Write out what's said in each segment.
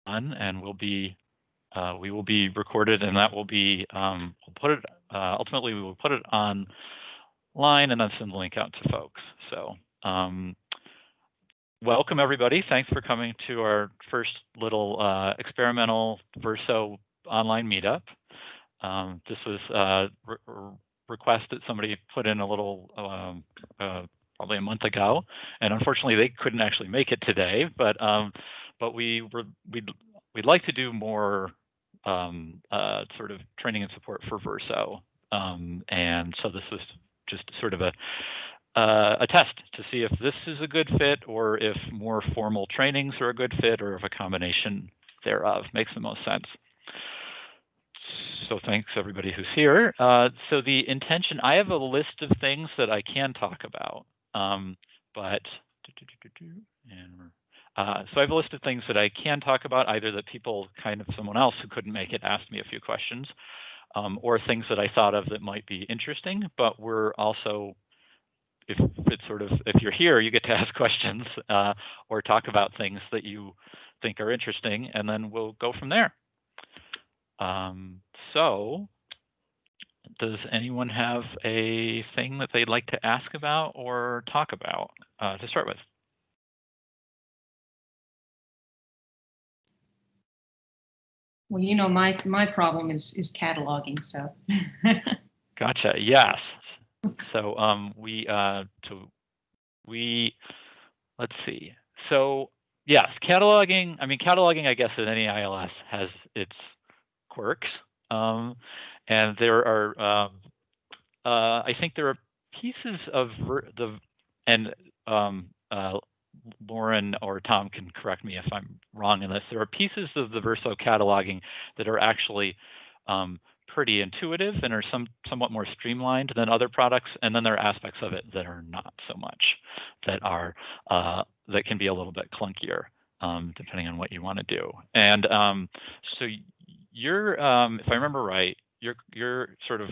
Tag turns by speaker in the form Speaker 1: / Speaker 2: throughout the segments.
Speaker 1: and we will be recorded, and that will be we'll put it ultimately we will put it online and then send the link out to folks. So welcome everybody. Thanks for coming to our first little experimental Verso online meetup. This was request that somebody put in a little probably a month ago, and unfortunately they couldn't actually make it today. But we'd like to do more sort of training and support for Verso, and so this was just sort of a test to see if this is a good fit, or if more formal trainings are a good fit, or if a combination thereof makes the most sense. So thanks everybody who's here. So the intention, I have a list of things that I can talk about, but so I have a list of things that I can talk about, either that people, someone else who couldn't make it asked me a few questions, or things that I thought of that might be interesting. But we're also, if you're here, you get to ask questions or talk about things that you think are interesting, and then we'll go from there. So does anyone have a thing that they'd like to ask about or talk about to start with?
Speaker 2: Well, you know, my problem is cataloging, so.
Speaker 1: Gotcha. Yes. So let's see. So yes, cataloging. I mean, cataloging, I guess, in any ILS has its quirks, and there are. I think there are pieces of Lauren or Tom can correct me if I'm wrong in this. There are pieces of the Verso cataloging that are actually pretty intuitive and are somewhat more streamlined than other products, and then there are aspects of it that are not so much, that that can be a little bit clunkier, depending on what you want to do. And so you're, if I remember right, you're sort of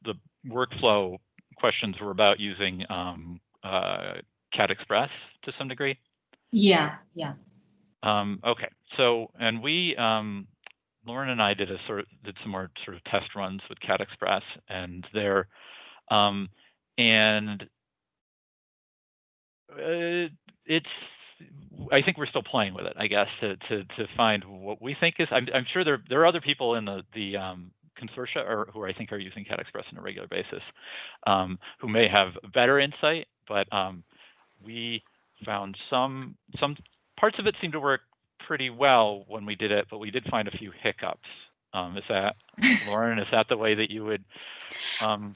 Speaker 1: the workflow questions were about using Cat Express to some degree.
Speaker 2: Yeah.
Speaker 1: Okay. So, and we, Lauren and I did some more sort of test runs with Cat Express, and there, and it's. I think we're still playing with it, I guess, to find what we think is. I'm sure there are other people in the consortia, or who I think are using Cat Express on a regular basis, who may have better insight, but we found some parts of it seem to work pretty well when we did it, but we did find a few hiccups. Is that, Lauren, is that the way that you would?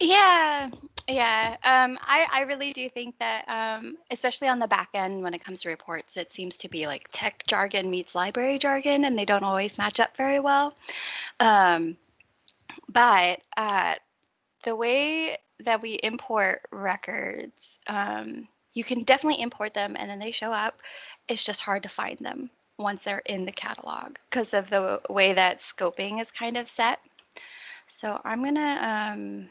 Speaker 3: Yeah. I really do think that, especially on the back end when it comes to reports, it seems to be like tech jargon meets library jargon, and they don't always match up very well. But the way that we import records, you can definitely import them and then they show up. It's just hard to find them once they're in the catalog because of the way that scoping is kind of set. So I'm going to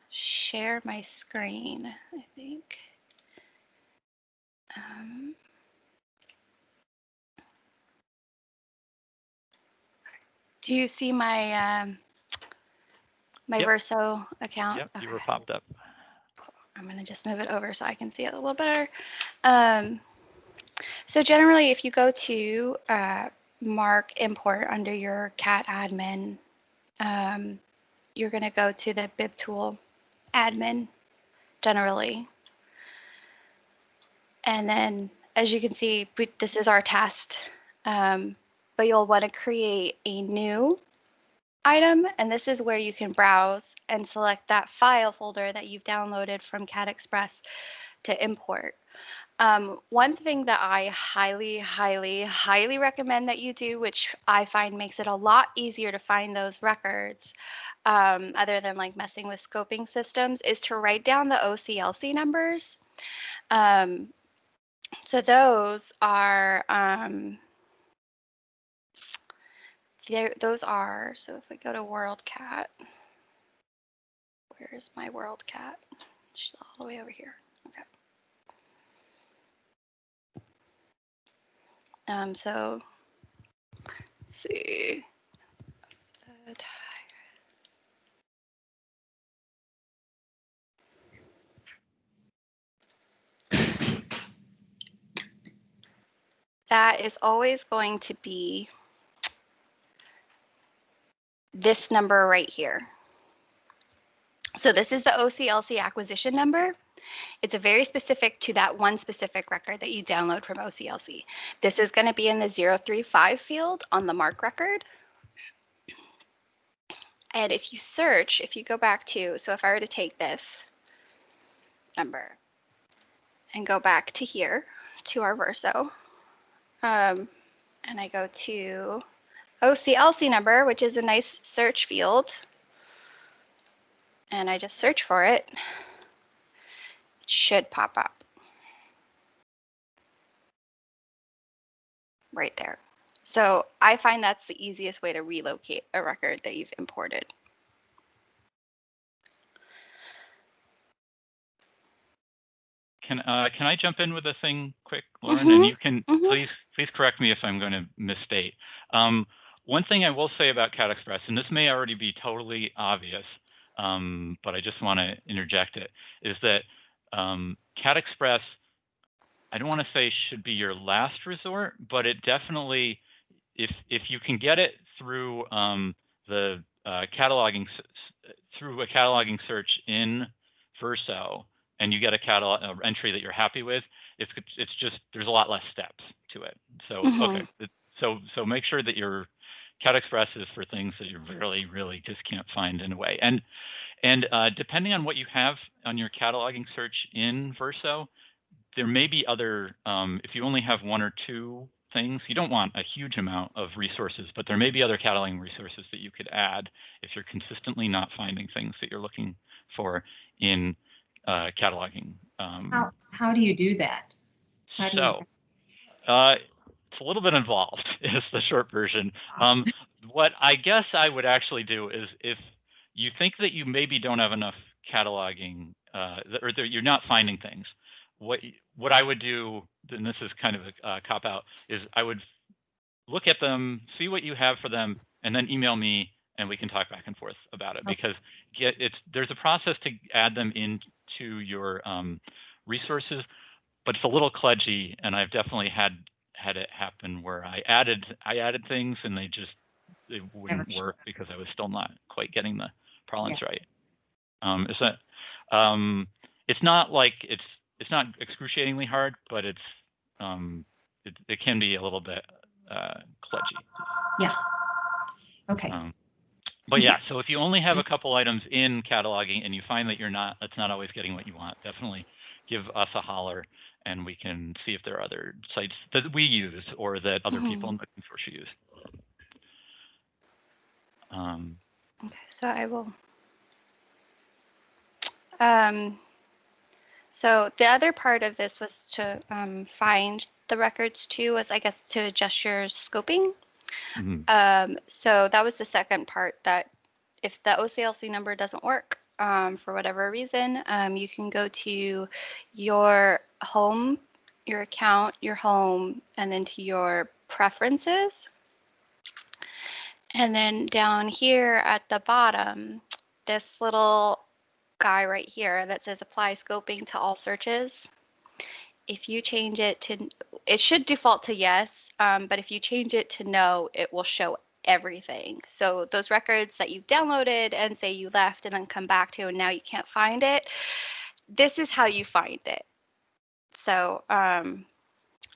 Speaker 3: share my screen, I think. Do you see my my
Speaker 1: Yep.
Speaker 3: Verso account?
Speaker 1: Yep,
Speaker 3: okay.
Speaker 1: You were popped up.
Speaker 3: Cool. I'm going to just move it over so I can see it a little better. So generally, if you go to mark import under your cat admin, you're going to go to the BibTool admin generally. And then, as you can see, this is our test, but you'll want to create a new item, and this is where you can browse and select that file folder that you've downloaded from Cat Express to import. One thing that I highly, highly, highly recommend that you do, which I find makes it a lot easier to find those records, other than like messing with scoping systems, is to write down the OCLC numbers. So those are, so if we go to WorldCat, where's my WorldCat? She's all the way over here. Okay. So see. That is always going to be this number right here. So this is the OCLC acquisition number. It's a very specific to that one specific record that you download from OCLC. This is going to be in the 035 field on the MARC record. And if you search, if you go back to, so if I were to take this number and go back to here, to our Verso, and I go to OCLC number, which is a nice search field, and I just search for it, it should pop up right there. So I find that's the easiest way to relocate a record that you've imported.
Speaker 1: Can I jump in with a thing quick, Lauren? And you can please correct me if I'm going to misstate. One thing I will say about Cat Express, and this may already be totally obvious, but I just want to interject it, is that Cat Express, I don't want to say should be your last resort, but it definitely, if you can get it through the cataloging, through a cataloging search in Verso, and you get a catalog entry that you're happy with, it's just, there's a lot less steps to it. So okay, so make sure that your Cat Express is for things that you really just can't find in a way. And depending on what you have on your cataloging search in Verso, there may be other, if you only have one or two things, you don't want a huge amount of resources, but there may be other cataloging resources that you could add if you're consistently not finding things that you're looking for in cataloging.
Speaker 2: How do you do that?
Speaker 1: It's a little bit involved, is the short version. What I guess I would actually do is, if you think that you maybe don't have enough cataloging, or that you're not finding things, what I would do, and this is kind of a cop out, is I would look at them, see what you have for them, and then email me, and we can talk back and forth about it. Because there's a process to add them into your resources, but it's a little kludgy, and I've definitely had it happen where I added things and they wouldn't work because I was still not quite getting the parlance right. Is that it's not like it's not excruciatingly hard, but it can be a little bit kludgy.
Speaker 2: Yeah. Okay.
Speaker 1: But yeah, so if you only have a couple items in cataloging and you find that it's not always getting what you want, definitely give us a holler, and we can see if there are other sites that we use or that other people in the consortium use.
Speaker 3: Okay, so I will. So the other part of this was to find the records too, was I guess to adjust your scoping. So that was the second part, that if the OCLC number doesn't work for whatever reason, you can go to your home, your account, your home, and then to your preferences. And then down here at the bottom, this little guy right here that says apply scoping to all searches. If you change it to, it should default to yes, but if you change it to no, it will show everything. So those records that you've downloaded and say you left and then come back to and now you can't find it, this is how you find it. So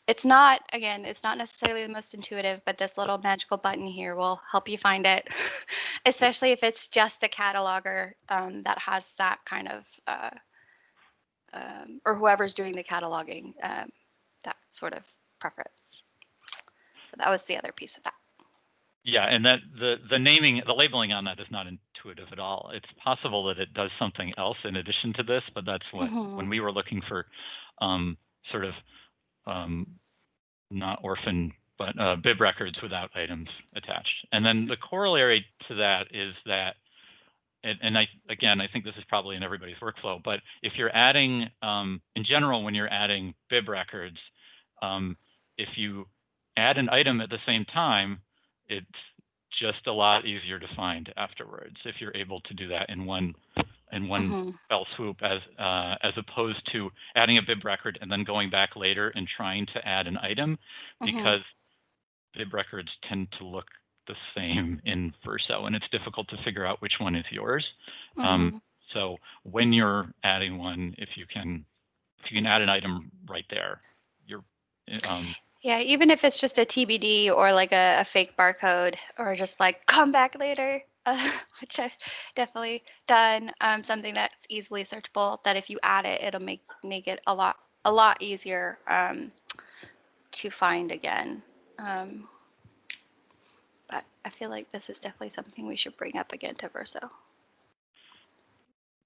Speaker 3: it's not, again, it's not necessarily the most intuitive, but this little magical button here will help you find it, especially if it's just the cataloger that has that kind of, or whoever's doing the cataloging, that sort of preference. So that was the other piece of that.
Speaker 1: Yeah, and that the naming, the labeling on that is not intuitive at all. It's possible that it does something else in addition to this, but that's what, when we were looking for sort of not orphan, but bib records without items attached. And then the corollary to that is that, and again, I think this is probably in everybody's workflow, but if you're adding, in general, when you're adding bib records, if you add an item at the same time, it's just a lot easier to find afterwards if you're able to do that in one fell swoop, as opposed to adding a bib record and then going back later and trying to add an item, because bib records tend to look the same in Verso, and it's difficult to figure out which one is yours. So when you're adding one, if you can add an item right there, you're
Speaker 3: yeah, even if it's just a TBD or like a fake barcode, or just like come back later, which I've definitely done, something that's easily searchable, that if you add it, it'll make it a lot easier to find again. But I feel like this is definitely something we should bring up again to Verso.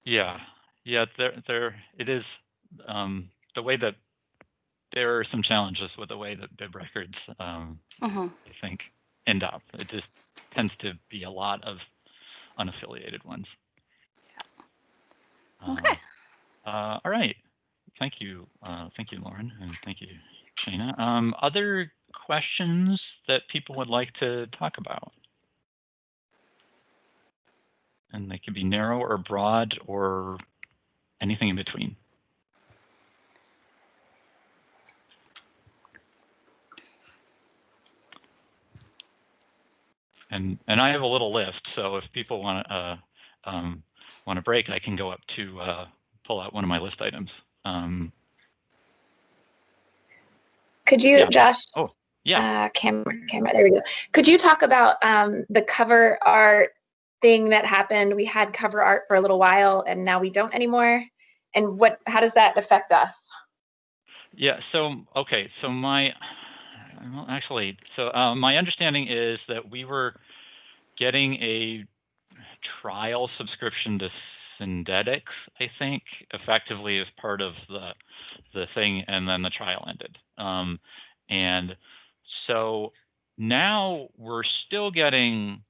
Speaker 1: Yeah, there it is. The way that there are some challenges with the way that bib records, I think, end up. It just tends to be a lot of unaffiliated ones.
Speaker 3: Yeah. Okay.
Speaker 1: All right. Thank you, Lauren, and thank you, Shana. Other questions that people would like to talk about? And they can be narrow or broad or anything in between. And I have a little list, so if people want a break, I can go up to pull out one of my list items.
Speaker 4: Could you,
Speaker 1: yeah.
Speaker 4: Josh?
Speaker 1: Oh, yeah.
Speaker 4: Camera. There we go. Could you talk about the cover art thing that happened? We had cover art for a little while, and now we don't anymore. And how does that affect us?
Speaker 1: Yeah. So okay. So my understanding is that we were getting a trial subscription to Synthetics, I think, effectively as part of the thing, and then the trial ended. And so now we're still getting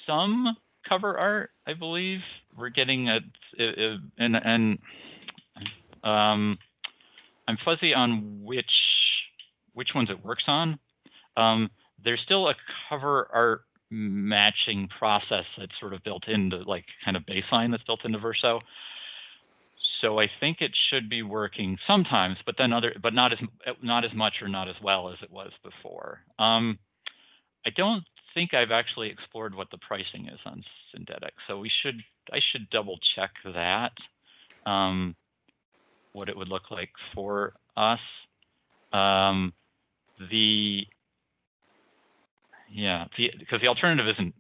Speaker 1: some cover art, I believe. We're getting I'm fuzzy on which ones it works on. There's still a cover art matching process that's sort of built into, like, kind of baseline that's built into Verso. So I think it should be working sometimes, but then not as much or not as well as it was before. I don't think I've actually explored what the pricing is on Synthetic, so I should double check that, what it would look like for us. Because the alternative isn't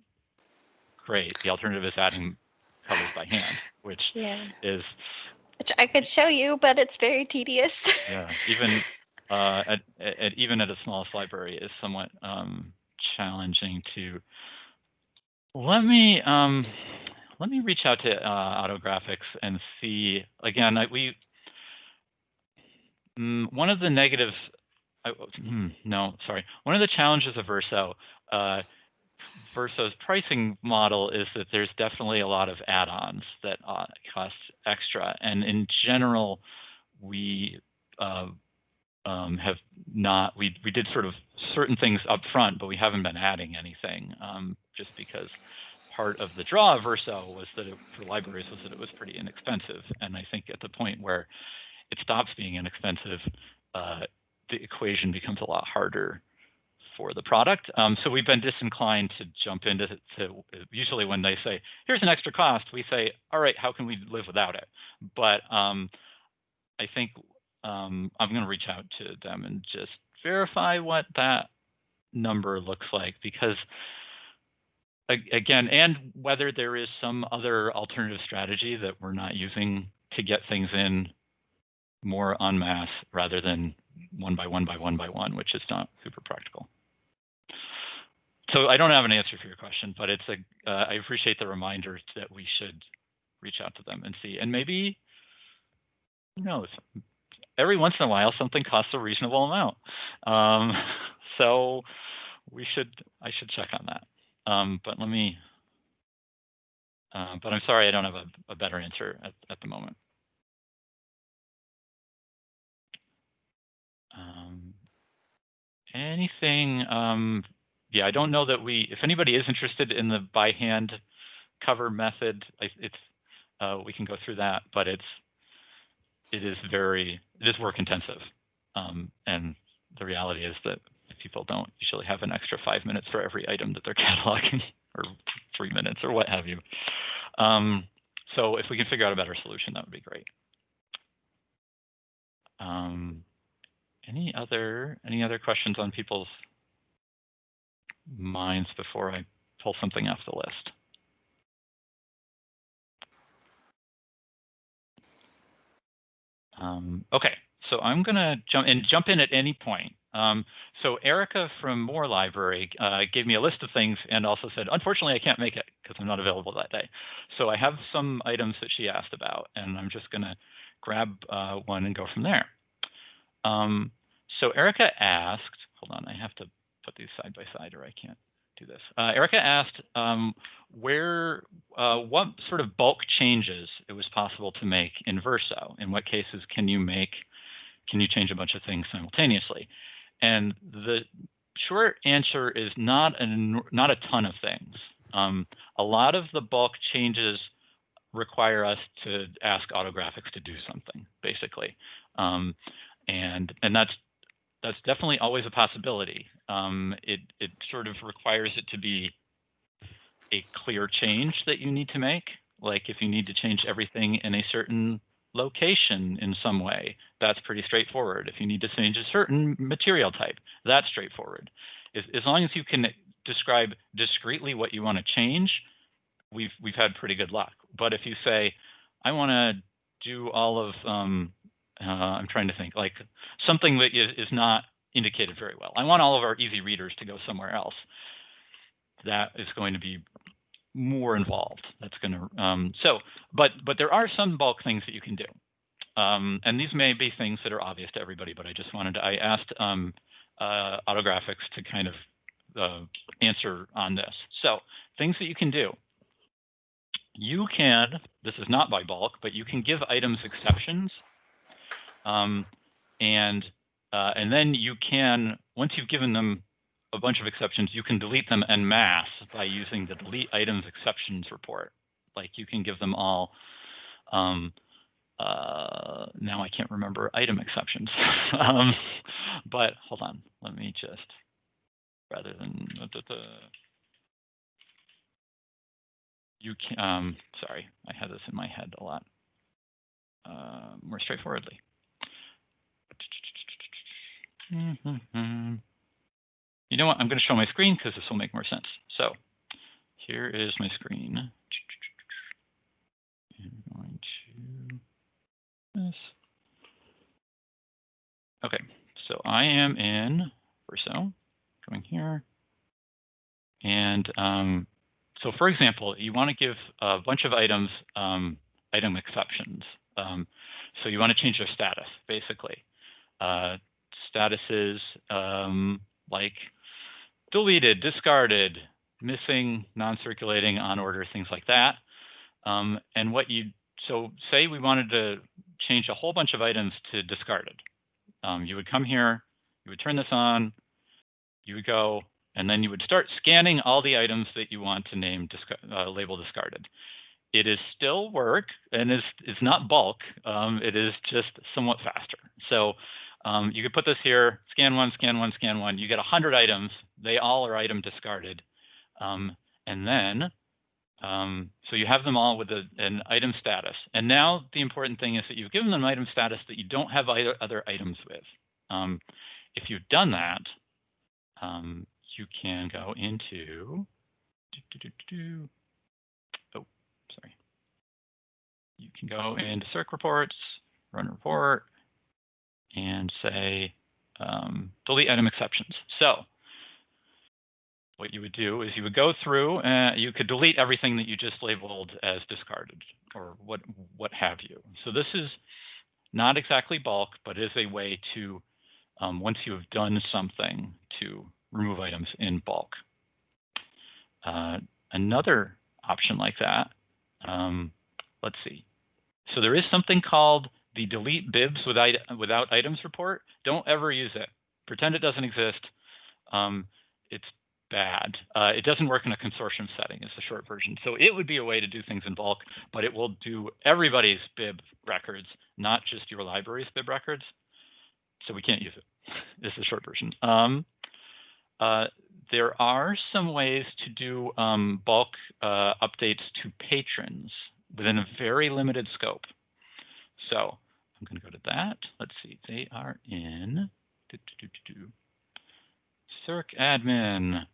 Speaker 1: great. The alternative is adding covers by hand, which
Speaker 3: I could show you, but it's very tedious.
Speaker 1: Yeah, even even at a smallest library is somewhat challenging to. Let me reach out to AutoGraphics and see again. One of the negatives. One of the challenges of Verso. Verso's pricing model is that there's definitely a lot of add-ons that cost extra, and in general, we have not. We did sort of certain things up front, but we haven't been adding anything, just because part of the draw of Verso was that for libraries was that it was pretty inexpensive, and I think at the point where it stops being inexpensive, the equation becomes a lot harder for the product. So we've been disinclined to jump into usually when they say, here's an extra cost, we say, all right, how can we live without it? But I think I'm going to reach out to them and just verify what that number looks like, because again, and whether there is some other alternative strategy that we're not using to get things in more en masse rather than one by one by one by one, which is not super practical. So I don't have an answer for your question, but it's I appreciate the reminder that we should reach out to them and see. And maybe, who knows, every once in a while something costs a reasonable amount. So I should check on that. But let me. But I'm sorry, I don't have a better answer at the moment. Anything yeah, I don't know that if anybody is interested in the by hand cover method, we can go through that, but it is work intensive. And the reality is that people don't usually have an extra 5 minutes for every item that they're cataloging, or 3 minutes, or what have you. So if we can figure out a better solution, that would be great. Any other questions on people's minds before I pull something off the list? Okay, so I'm going to jump in at any point. So Erica from More Library gave me a list of things and also said, unfortunately, I can't make it because I'm not available that day. So I have some items that she asked about, and I'm just going to grab one and go from there. So Erica asked, hold on, I have to put these side by side or I can't do this. Erica asked what sort of bulk changes it was possible to make in Verso. In what cases can you change a bunch of things simultaneously? And the short answer is not a ton of things. A lot of the bulk changes require us to ask AutoGraphics to do something, basically, and that's definitely always a possibility. It sort of requires it to be a clear change that you need to make. Like if you need to change everything in a certain location in some way, that's pretty straightforward. If you need to change a certain material type, that's straightforward. As long as you can describe discretely what you want to change, we've had pretty good luck. But if you say, I want to do all of, I'm trying to think, like something that is not indicated very well. I want all of our easy readers to go somewhere else. That is going to be more involved. That's going to but there are some bulk things that you can do, and these may be things that are obvious to everybody. But I asked AutoGraphics to kind of answer on this. So things that you can do. You can. This is not by bulk, but you can give items exceptions, and then you can, once you've given them a bunch of exceptions, you can delete them en masse by using the delete items exceptions report. Like you can give them all, now I can't remember item exceptions, but hold on, let me just, rather than, you can, sorry, I had this in my head a lot more straightforwardly. You know what? I'm going to show my screen because this will make more sense. So here is my screen. I'm going to this. Okay, so I am in Verso, going here. And so for example, you want to give a bunch of items item exceptions. So you want to change their status, basically. Statuses like deleted, discarded, missing, non-circulating, on order, things like that. And so say we wanted to change a whole bunch of items to discarded. You would come here, you would turn this on, you would go, and then you would start scanning all the items that you want to name label discarded. It is still work, and it's not bulk. It is just somewhat faster. So you could put this here, scan one, scan one, scan one. You get 100 items. They all are item discarded. And then, so you have them all with an item status. And now the important thing is that you've given them item status that you don't have other items with. If you've done that, you can go into, oh, sorry. You can go into circ reports, run report, and say delete item exceptions. So what you would do is you would go through, you could delete everything that you just labeled as discarded or what have you. So this is not exactly bulk, but is a way to, once you have done something, to remove items in bulk. Another option like that, let's see. So there is something called the delete bibs without items report. Don't ever use it. Pretend it doesn't exist. It's bad. It doesn't work in a consortium setting is the short version. So it would be a way to do things in bulk, but it will do everybody's bib records, not just your library's bib records. So we can't use it. This is the short version. There are some ways to do bulk updates to patrons within a very limited scope. So I'm going to go to that. Let's see. They are in Circ admin,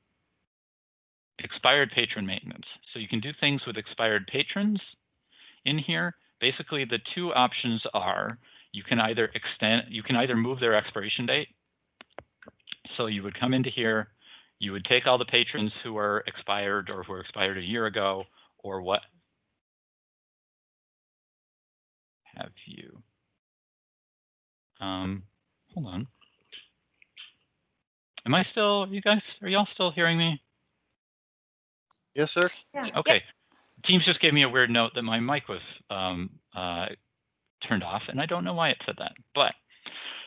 Speaker 1: expired patron maintenance. So you can do things with expired patrons in here. Basically, the two options are you can either move their expiration date. So you would come into here, you would take all the patrons who are expired or who were expired a year ago, or what have you. Hold on. Am I still, you guys, are y'all still hearing me?
Speaker 5: Yes, sir.
Speaker 2: Yeah.
Speaker 1: Okay.
Speaker 3: Yep.
Speaker 1: Teams just gave me a weird note that my mic was turned off, and I don't know why it said that, but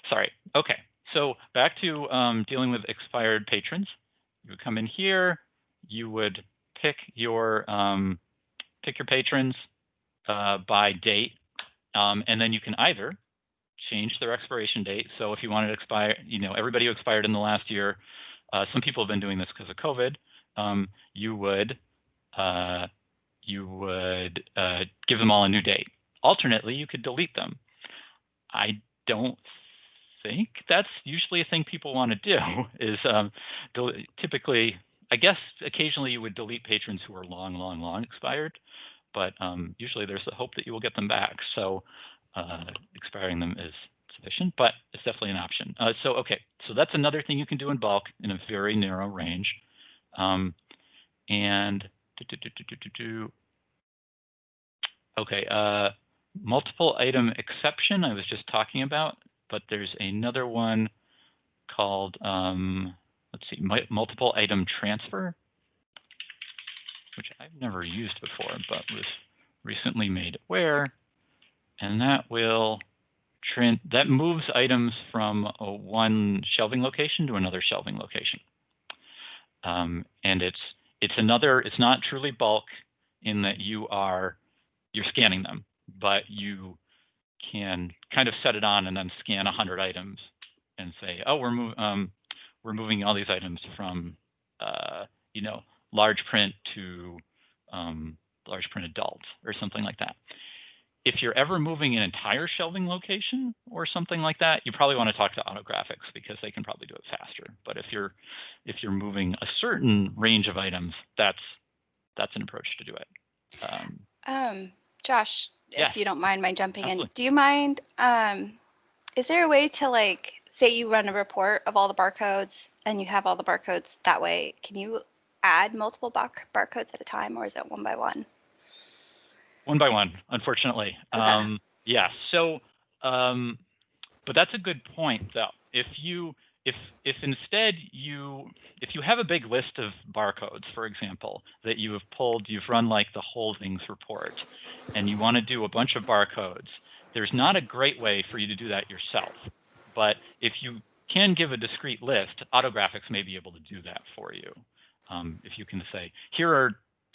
Speaker 1: sorry. Okay. So back to dealing with expired patrons. You would come in here, you would pick your patrons by date, and then you can either change their expiration date. So if you wanted to expire, everybody who expired in the last year, some people have been doing this because of COVID, you would give them all a new date. Alternately, you could delete them. I don't think that's usually a thing people want to do is typically, I guess occasionally you would delete patrons who are long expired, but usually there's a hope that you will get them back. So expiring them is sufficient, but it's definitely an option. Okay, so that's another thing you can do in bulk in a very narrow range. Okay, multiple item exception I was just talking about, but there's another one called, let's see, multiple item transfer, which I've never used before, but was recently made aware. And that will that moves items from one shelving location to another shelving location. And it's not truly bulk in that you're scanning them, but you can kind of set it on and then scan 100 items and say, oh, we're moving all these items from large print to large print adult or something like that. If you're ever moving an entire shelving location or something like that, you probably want to talk to AutoGraphics because they can probably do it faster. But if you're moving a certain range of items, that's an approach to do it.
Speaker 3: Josh,
Speaker 1: Yes.
Speaker 3: if you don't mind my jumping
Speaker 1: Absolutely.
Speaker 3: in, do you mind, is there a way to say you run a report of all the barcodes and you have all the barcodes that way, can you add multiple barcodes at a time, or is it one by one?
Speaker 1: One by one, unfortunately.
Speaker 3: Okay.
Speaker 1: Yeah. So, but that's a good point, though. If instead if you have a big list of barcodes, for example, that you have pulled, you've run like the holdings report, and you want to do a bunch of barcodes, there's not a great way for you to do that yourself. But if you can give a discrete list, AutoGraphics may be able to do that for you. If you can say, here are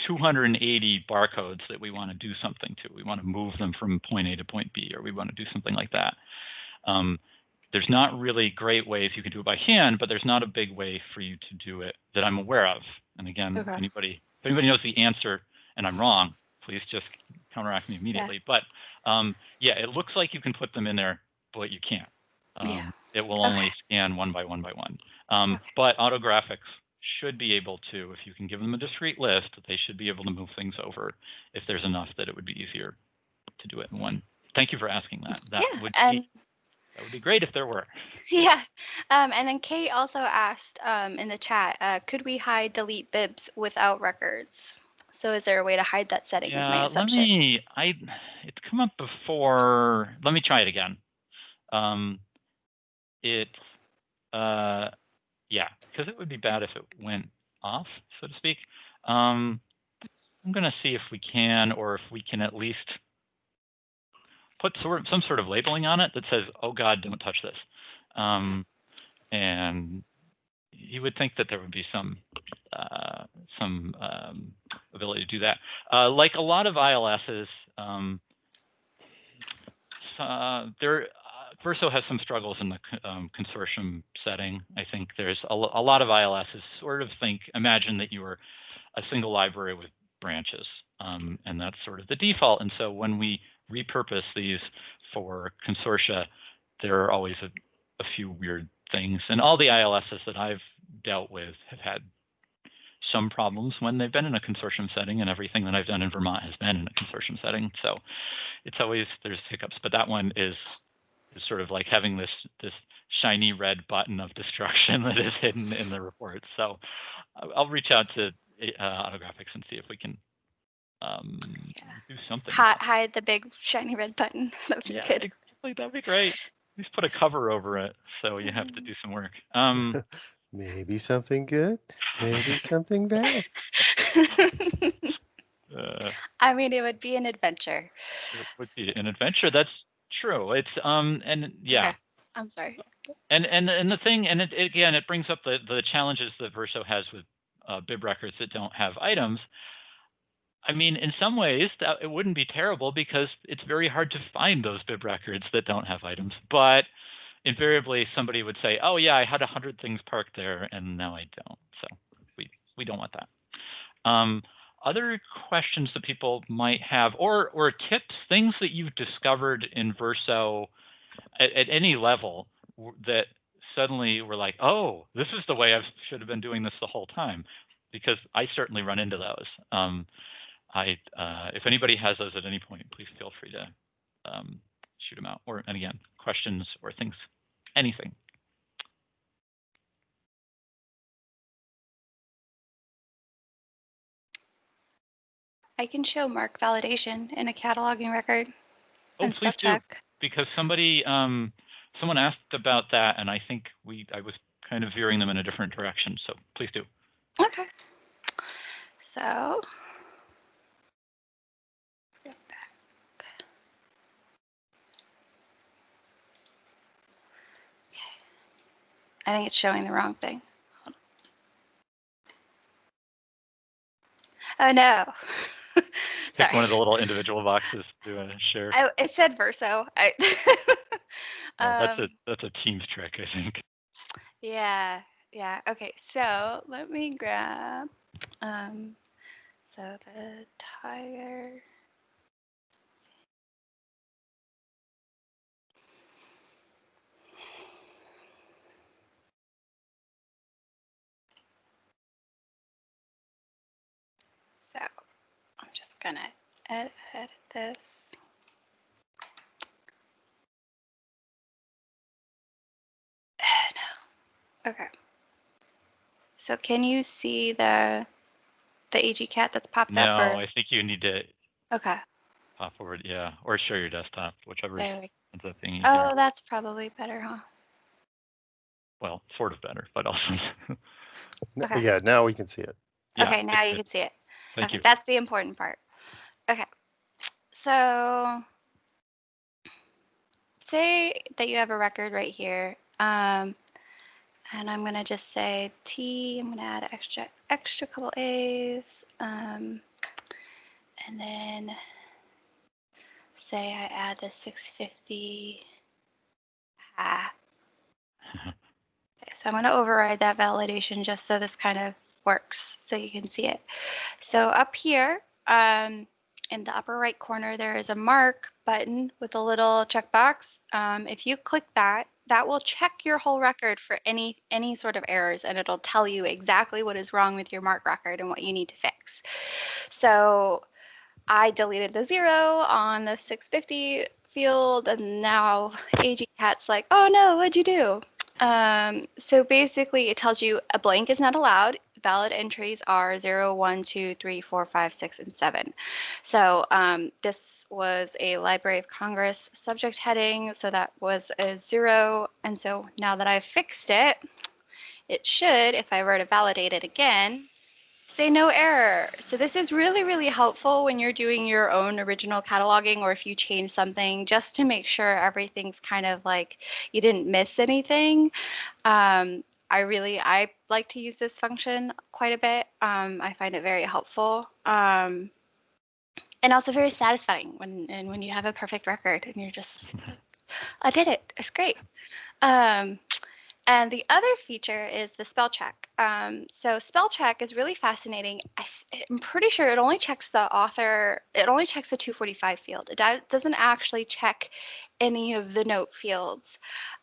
Speaker 1: 280 barcodes that we want to do something to. We want to move them from point A to point B, or we want to do something like that. There's not really great ways you can do it by hand, but there's not a big way for you to do it that I'm aware of. And again,
Speaker 3: Okay.
Speaker 1: if anybody knows the answer and I'm wrong, please just counteract me immediately. Yeah. But yeah, it looks like you can put them in there, but you can't.
Speaker 3: Yeah.
Speaker 1: It will only scan one by one by one. But AutoGraphics should be able to, if you can give them a discrete list, they should be able to move things over if there's enough that it would be easier to do it in one. Thank you for asking that. That would be great if there were.
Speaker 3: Yeah. And then Kate also asked in the chat, could we hide delete bibs without records? So is there a way to hide that setting? Is my assumption.
Speaker 1: It's come up before. Let me try it again. Yeah, because it would be bad if it went off, so to speak. I'm going to see if we can, or if we can at least put some sort of labeling on it that says, oh God, don't touch this. And you would think that there would be some some ability to do that. Like a lot of ILSs, Verso has some struggles in the consortium setting. I think there's a lot of ILSs sort of imagine that you are a single library with branches, and that's sort of the default. And so when we repurpose these for consortia, there are always a few weird things. And all the ILSs that I've dealt with have had some problems when they've been in a consortium setting, and everything that I've done in Vermont has been in a consortium setting. So it's always, there's hiccups, but that one is sort of like having this shiny red button of destruction that is hidden in the report. So I'll reach out to AutoGraphics and see if we can do something.
Speaker 3: Hide the big shiny red button. That'd be good.
Speaker 1: Exactly. That'd be great. At least put a cover over it, so you have to do some work.
Speaker 5: Maybe something good, maybe something bad.
Speaker 3: I mean, it would be an adventure.
Speaker 1: It would be an adventure. That's true. It's and yeah.
Speaker 3: Okay. I'm sorry.
Speaker 1: And the thing, and again, it brings up the challenges that Verso has with bib records that don't have items. I mean, in some ways, it wouldn't be terrible because it's very hard to find those bib records that don't have items. But invariably, somebody would say, "Oh yeah, I had 100 things parked there, and now I don't." So we don't want that. Other questions that people might have, or tips, things that you've discovered in Verso at any level that suddenly were like, "Oh, this is the way I should have been doing this the whole time," because I certainly run into those. If anybody has those at any point, please feel free to shoot them out. And again, questions or things, anything.
Speaker 3: I can show mark validation in a cataloging record.
Speaker 1: Oh, please do, because someone asked about that, and I think I was kind of veering them in a different direction. So please do.
Speaker 3: Okay. So go back. Okay. I think it's showing the wrong thing. Oh no.
Speaker 1: Pick one of the little individual boxes to share.
Speaker 3: It said Verso.
Speaker 1: That's a Teams trick, I think.
Speaker 3: Yeah. Okay, so let me grab so the tire. So I'm just gonna edit this. No. Okay. So can you see the AG cat that's popped up?
Speaker 1: No, I think you need to pop forward, yeah, or share your desktop, whichever ends up being easier.
Speaker 3: Oh, that's probably better, huh?
Speaker 1: Well, sort of better, but also.
Speaker 5: Okay. Yeah, now we can see it.
Speaker 1: Yeah,
Speaker 3: okay, now you can see it.
Speaker 1: Thank you.
Speaker 3: That's the important part. Okay, so say that you have a record right here, and I'm gonna just say T. I'm gonna add extra couple A's, and then say I add the 650. Okay, so I'm going to override that validation just so this kind of works so you can see it. So up here in the upper right corner, there is a mark button with a little checkbox. If you click that, that will check your whole record for any sort of errors, and it'll tell you exactly what is wrong with your mark record and what you need to fix. So I deleted the 0 on the 650 field, and now AGCat's like, oh no, what'd you do? So basically it tells you a blank is not allowed. Valid entries are 0, 1, 2, 3, 4, 5, 6, and 7. So this was a Library of Congress subject heading, so that was a 0. And so now that I've fixed it, it should, if I were to validate it again, say no error. So this is really, really helpful when you're doing your own original cataloging, or if you change something, just to make sure everything's kind of like you didn't miss anything. I like to use this function quite a bit. I find it very helpful. And also very satisfying when you have a perfect record and you're just, I did it. It's great. And the other feature is the spell check. So spell check is really fascinating. I'm pretty sure it only checks the author. It only checks the 245 field. It doesn't actually check any of the note fields.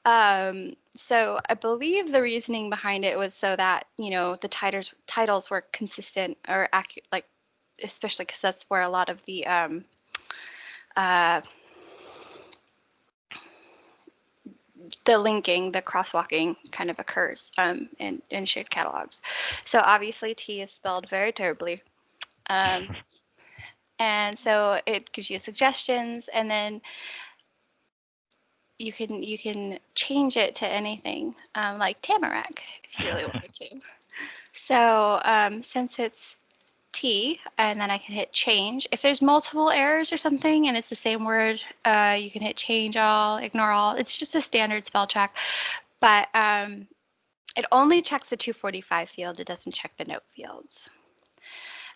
Speaker 3: So I believe the reasoning behind it was so that, you know, the titles were consistent or accurate, like, especially because that's where a lot of the linking, the crosswalking kind of occurs in shared catalogs. So obviously T is spelled very terribly. And so it gives you suggestions, and then you can change it to anything, like tamarack if you really wanted to. So since it's T, and then I can hit change. If there's multiple errors or something and it's the same word, you can hit change all, ignore all. It's just a standard spell check, but it only checks the 245 field. It doesn't check the note fields.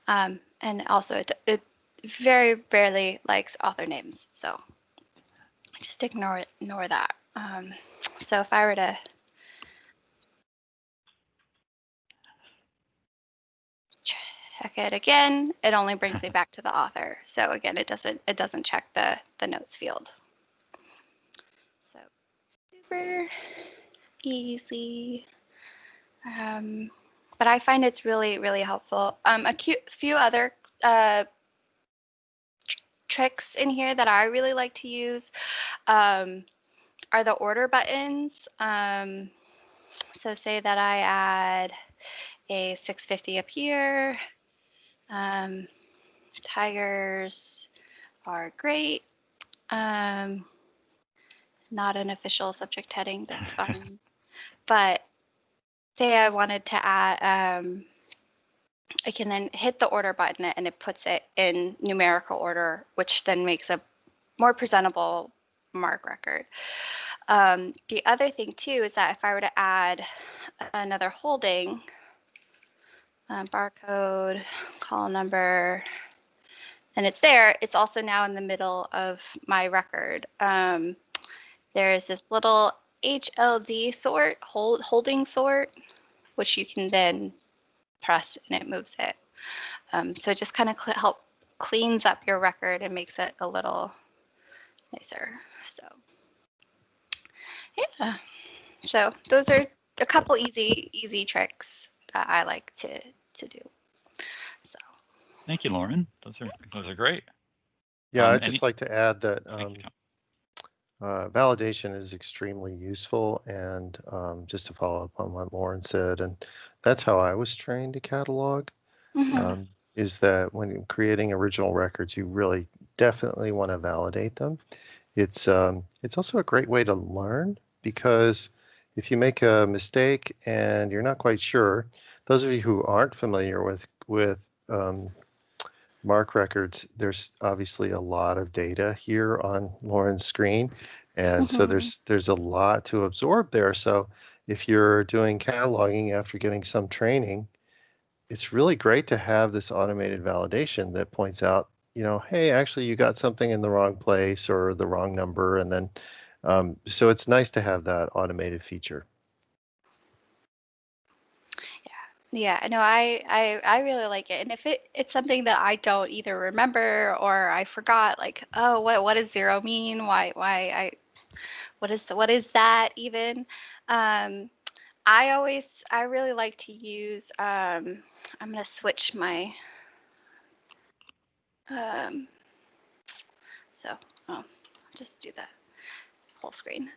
Speaker 3: And also it very rarely likes author names, so just ignore that. So if I were to check it again, it only brings me back to the author. So again, it doesn't check the notes field. So super easy. But I find it's really helpful. A few other tricks in here that I really like to use are the order buttons. So say that I add a 650 up here. Tigers are great. Not an official subject heading, that's fine. But say I wanted to add, I can then hit the order button and it puts it in numerical order, which then makes a more presentable MARC record. The other thing too is that if I were to add another holding, barcode, call number, and it's there, it's also now in the middle of my record. There is this little HLD sort, holding sort, which you can then press and it moves it. So it just kind of help cleans up your record and makes it a little nicer. So yeah, so those are a couple easy tricks that I like to do. So
Speaker 1: Thank you, Lauren. Those are great.
Speaker 5: Yeah, I'd just like to add that validation is extremely useful, and just to follow up on what Lauren said, and that's how I was trained to catalog, is that when creating original records, you really definitely want to validate them. It's also a great way to learn, because if you make a mistake and you're not quite sure, those of you who aren't familiar with MARC records, there's obviously a lot of data here on Lauren's screen, and so there's a lot to absorb there. So if you're doing cataloging after getting some training, it's really great to have this automated validation that points out, you know, hey, actually you got something in the wrong place or the wrong number, and then so it's nice to have that automated feature.
Speaker 3: Yeah, no, I really like it. And if it's something that I don't either remember or I forgot, like, oh, what does 0 mean? What is that even? I really like to use, I'm gonna switch my, so I'll just do that whole screen.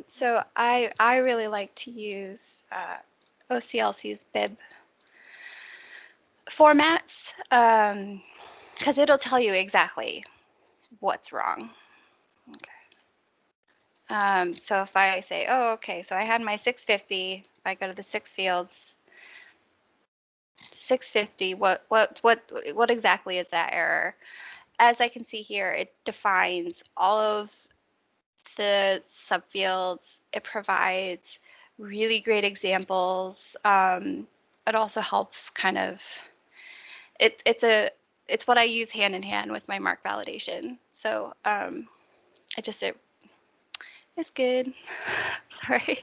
Speaker 3: So I really like to use OCLC's bib formats, because it'll tell you exactly what's wrong. Okay. So if I say, oh, okay, so I had my 650. If I go to the 6 fields, 650. What exactly is that error? As I can see here, it defines all of the subfields. It provides really great examples. It also helps kind of, it's what I use hand in hand with my mark validation. So it's good. Sorry.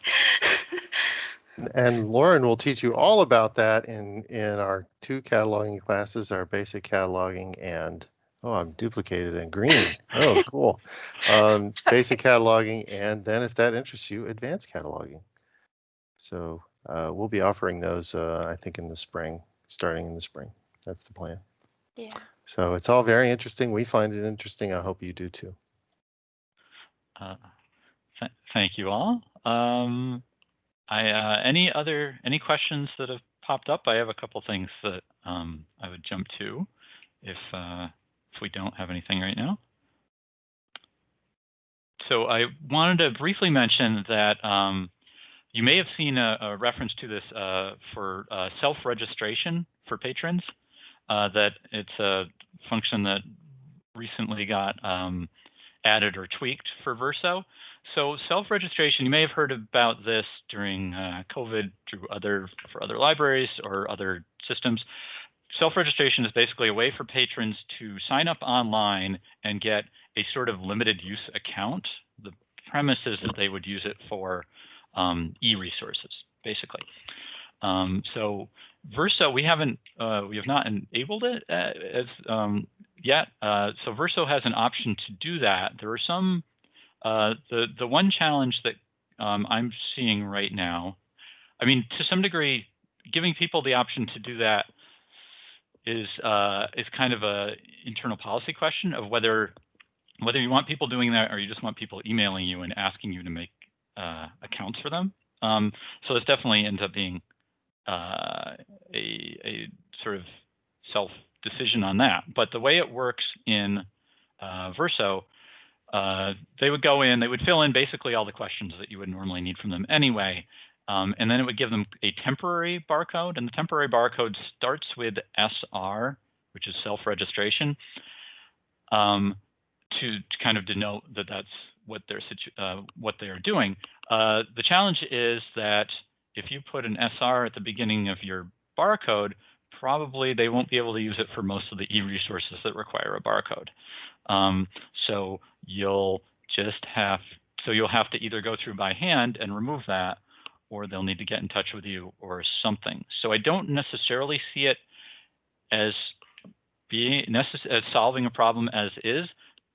Speaker 5: And Lauren will teach you all about that in our 2 cataloging classes, our basic cataloging and, oh, I'm duplicated in green. Oh, cool. Basic cataloging, and then if that interests you, advanced cataloging. So we'll be offering those, I think, in the spring, starting in the spring. That's the plan.
Speaker 3: Yeah.
Speaker 5: So it's all very interesting. We find it interesting. I hope you do too.
Speaker 1: Thank you all. Any questions that have popped up? I have a couple things that I would jump to if we don't have anything right now. So I wanted to briefly mention that you may have seen a reference to this for self-registration for patrons, that it's a function that recently got added or tweaked for Verso. So self-registration, you may have heard about this during COVID for other libraries or other systems. Self-registration is basically a way for patrons to sign up online and get a sort of limited use account. The premise is that they would use it for e-resources, basically. So Verso, we have not enabled it as yet. So Verso has an option to do that. There are some, the one challenge that I'm seeing right now, I mean, to some degree, giving people the option to do that is kind of a internal policy question of whether you want people doing that or you just want people emailing you and asking you to make accounts for them. So this definitely ends up being a sort of self-decision on that. But the way it works in Verso, they would go in, they would fill in basically all the questions that you would normally need from them anyway, and then it would give them a temporary barcode, and the temporary barcode starts with SR, which is self-registration, to kind of denote that that's what they're doing. The challenge is that if you put an SR at the beginning of your barcode, probably they won't be able to use it for most of the e-resources that require a barcode. So you'll have to either go through by hand and remove that, or they'll need to get in touch with you or something. So I don't necessarily see it as solving a problem as is,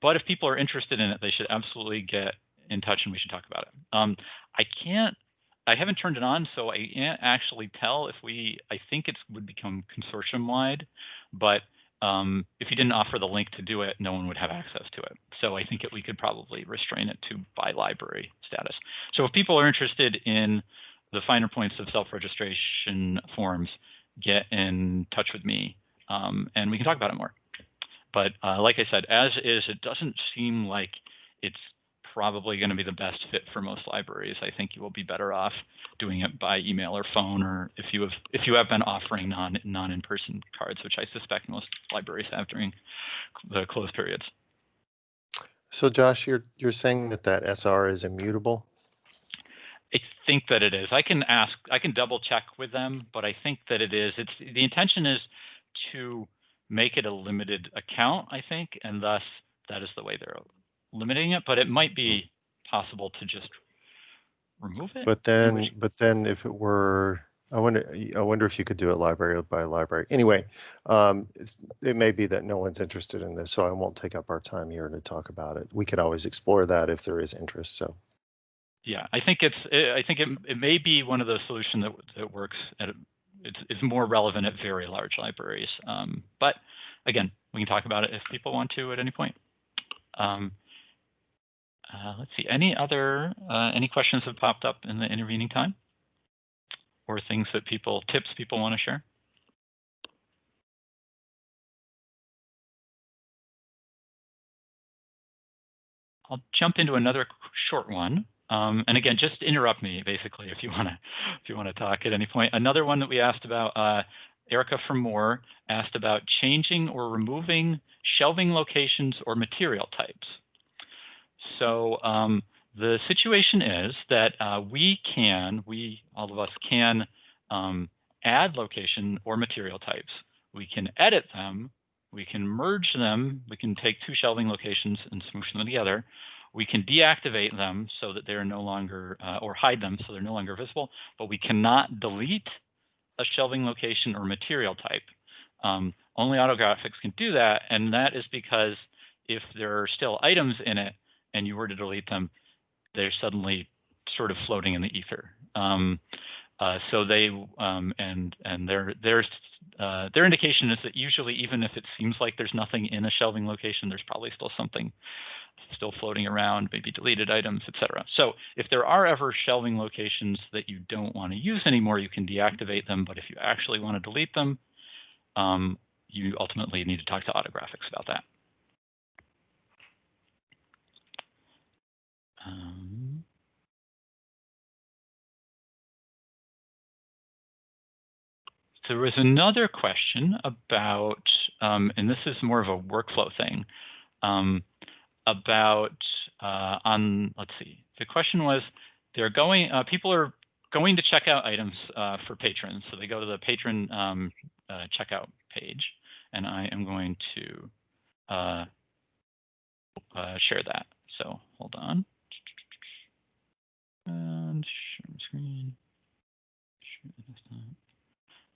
Speaker 1: but if people are interested in it, they should absolutely get in touch and we should talk about it. I haven't turned it on, so I can't actually tell if I think it would become consortium wide, but if you didn't offer the link to do it, no one would have access to it. So I think we could probably restrain it to by library status. So if people are interested in the finer points of self-registration forms, get in touch with me and we can talk about it more. But like I said, as is, it doesn't seem like it's probably going to be the best fit for most libraries. I think you will be better off doing it by email or phone, or if you have been offering non-in-person cards, which I suspect most libraries have during the closed periods.
Speaker 5: So Josh, you're saying that SR is immutable?
Speaker 1: I think that it is. I can double check with them, but I think that it is. The intention is to make it a limited account, I think, and thus that is the way they're limiting it, but it might be possible to just remove it.
Speaker 5: But then if it were, I wonder if you could do it library by library. Anyway, it may be that no one's interested in this, so I won't take up our time here to talk about it. We could always explore that if there is interest. So
Speaker 1: yeah, I think it may be one of those solutions that works it's more relevant at very large libraries. But again, we can talk about it if people want to at any point. Let's see, any questions have popped up in the intervening time, or things that tips people want to share? I'll jump into another short one. And again, just interrupt me basically if you want to talk at any point. Another one that we asked about, Erica from Moore asked about changing or removing shelving locations or material types. So the situation is that we, all of us can add location or material types. We can edit them. We can merge them. We can take two shelving locations and smoosh them together. We can deactivate them so that they're no longer, or hide them so they're no longer visible, but we cannot delete a shelving location or material type. Only AutoGraphics can do that, and that is because if there are still items in it and you were to delete them, they're suddenly sort of floating in the ether. So they and their indication is that usually, even if it seems like there's nothing in a shelving location, there's probably still something still floating around, maybe deleted items, etc. So if there are ever shelving locations that you don't want to use anymore, you can deactivate them. But if you actually want to delete them, you ultimately need to talk to AutoGraphics about that. There was another question about, and this is more of a workflow thing, about let's see. The question was, people are going to check out items for patrons. So they go to the patron checkout page, and I am going to share that. So hold on. And share screen.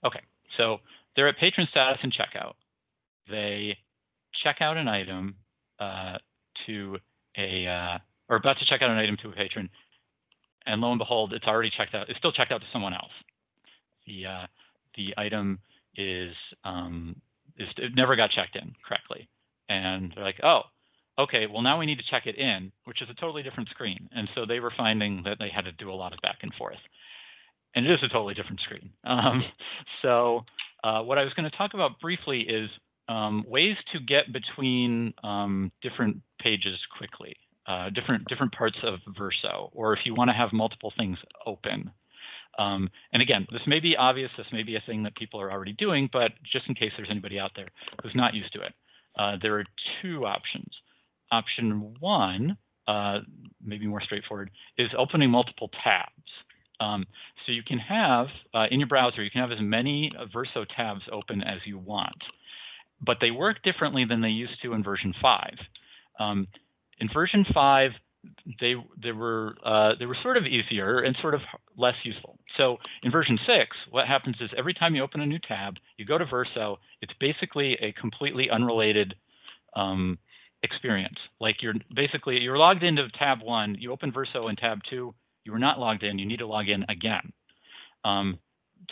Speaker 1: Okay, so they're at patron status and checkout. They check out an item to a, or about to check out an item to a patron, and lo and behold, it's already checked out. It's still checked out to someone else. The item it never got checked in correctly, and they're like, oh, okay, well now we need to check it in, which is a totally different screen. And so they were finding that they had to do a lot of back and forth. And it is a totally different screen. So what I was going to talk about briefly is ways to get between different pages quickly, different parts of Verso, or if you want to have multiple things open. And again, this may be obvious, this may be a thing that people are already doing, but just in case there's anybody out there who's not used to it, there are two options. Option one, maybe more straightforward, is opening multiple tabs. So you can have, in your browser, you can have as many Verso tabs open as you want, but they work differently than they used to in version 5. In version 5, they were sort of easier and sort of less useful. So in version 6, what happens is every time you open a new tab, you go to Verso, it's basically a completely unrelated experience. Like you're logged into tab 1, you open Verso in tab 2, you were not logged in, you need to log in again.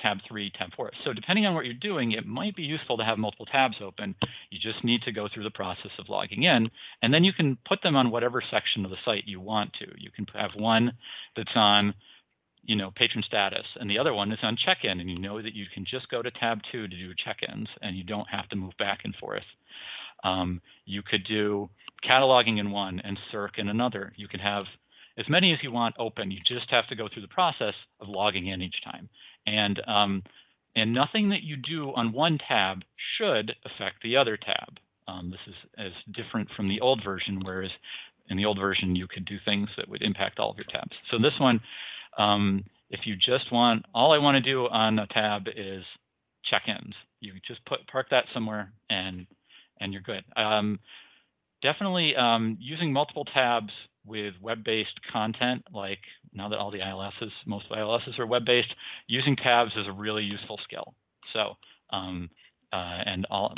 Speaker 1: Tab 3, tab 4. So depending on what you're doing, it might be useful to have multiple tabs open. You just need to go through the process of logging in, and then you can put them on whatever section of the site you want to. You can have one that's on, patron status, and the other one is on check-in, and you know that you can just go to tab 2 to do check-ins, and you don't have to move back and forth. You could do cataloging in one and circ in another. You can have as many as you want open. You just have to go through the process of logging in each time. And nothing that you do on one tab should affect the other tab. This is as different from the old version, whereas in the old version, you could do things that would impact all of your tabs. So this one, if you just want, all I want to do on a tab is check-ins. You just park that somewhere and you're good. Definitely using multiple tabs with web-based content, like now that all the ILSs, most ILSs are web-based, using tabs is a really useful skill. So, and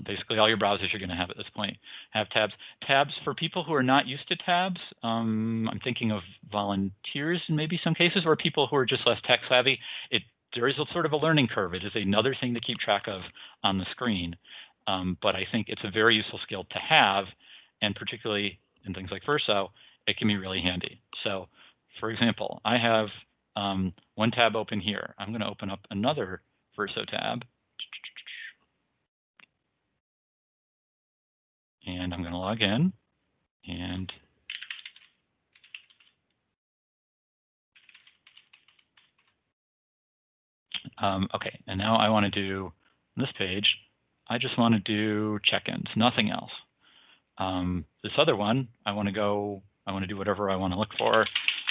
Speaker 1: basically all your browsers you're going to have at this point have tabs. Tabs for people who are not used to tabs, I'm thinking of volunteers in maybe some cases, or people who are just less tech savvy. There is a sort of a learning curve. It is another thing to keep track of on the screen. But I think it's a very useful skill to have, and particularly in things like Verso, it can be really handy. So, for example, I have one tab open here. I'm going to open up another Verso tab. And I'm going to log in. And okay, and now I want to do this page. I just want to do check-ins, nothing else. This other one, I want to do whatever I want to look for.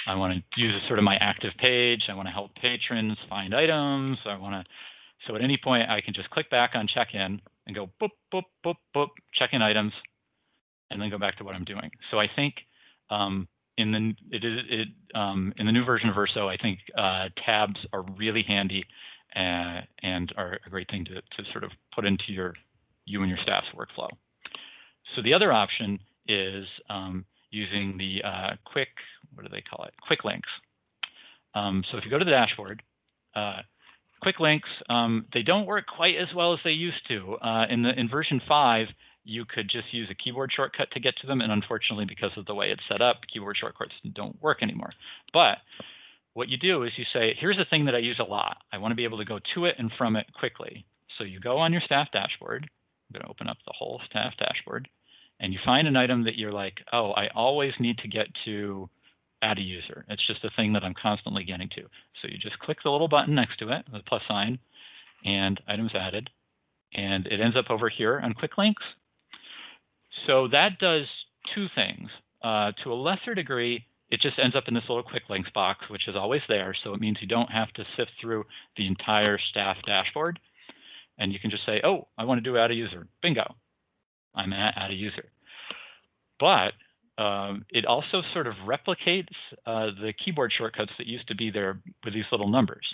Speaker 1: I want to use sort of my active page. I want to help patrons find items. So at any point, I can just click back on check-in and go boop, boop, boop, boop, check-in items, and then go back to what I'm doing. So I think in the new version of Verso, I think tabs are really handy and are a great thing to sort of put into you and your staff's workflow. So the other option is using the quick links. So if you go to the dashboard, quick links, they don't work quite as well as they used to. In version 5, you could just use a keyboard shortcut to get to them, and unfortunately, because of the way it's set up, keyboard shortcuts don't work anymore. But what you do is you say, here's a thing that I use a lot. I want to be able to go to it and from it quickly. So you go on your staff dashboard. I'm going to open up the whole staff dashboard, and you find an item that you're like, oh, I always need to get to add a user. It's just a thing that I'm constantly getting to. So you just click the little button next to it, the plus sign, and items added, and it ends up over here on quick links. So that does two things. To a lesser degree, it just ends up in this little quick links box, which is always there. So it means you don't have to sift through the entire staff dashboard. And you can just say, oh, I want to do add a user. Bingo, I'm at add a user. But it also sort of replicates the keyboard shortcuts that used to be there with these little numbers.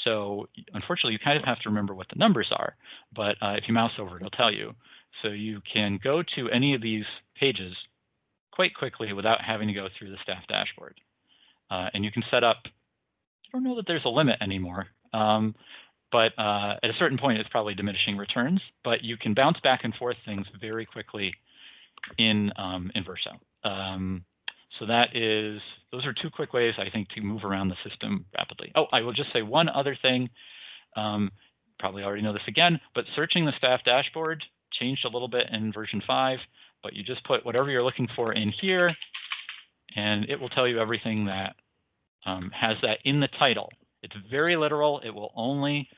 Speaker 1: So unfortunately, you kind of have to remember what the numbers are. But if you mouse over it, it'll tell you. So you can go to any of these pages quite quickly without having to go through the staff dashboard. And you can set up, I don't know that there's a limit anymore, but at a certain point, it's probably diminishing returns. But you can bounce back and forth things very quickly in Verso. So those are two quick ways, I think, to move around the system rapidly. Oh, I will just say one other thing. Probably already know this again, but searching the staff dashboard changed a little bit in version 5, but you just put whatever you're looking for in here, and it will tell you everything that has that in the title. It's very literal. It will only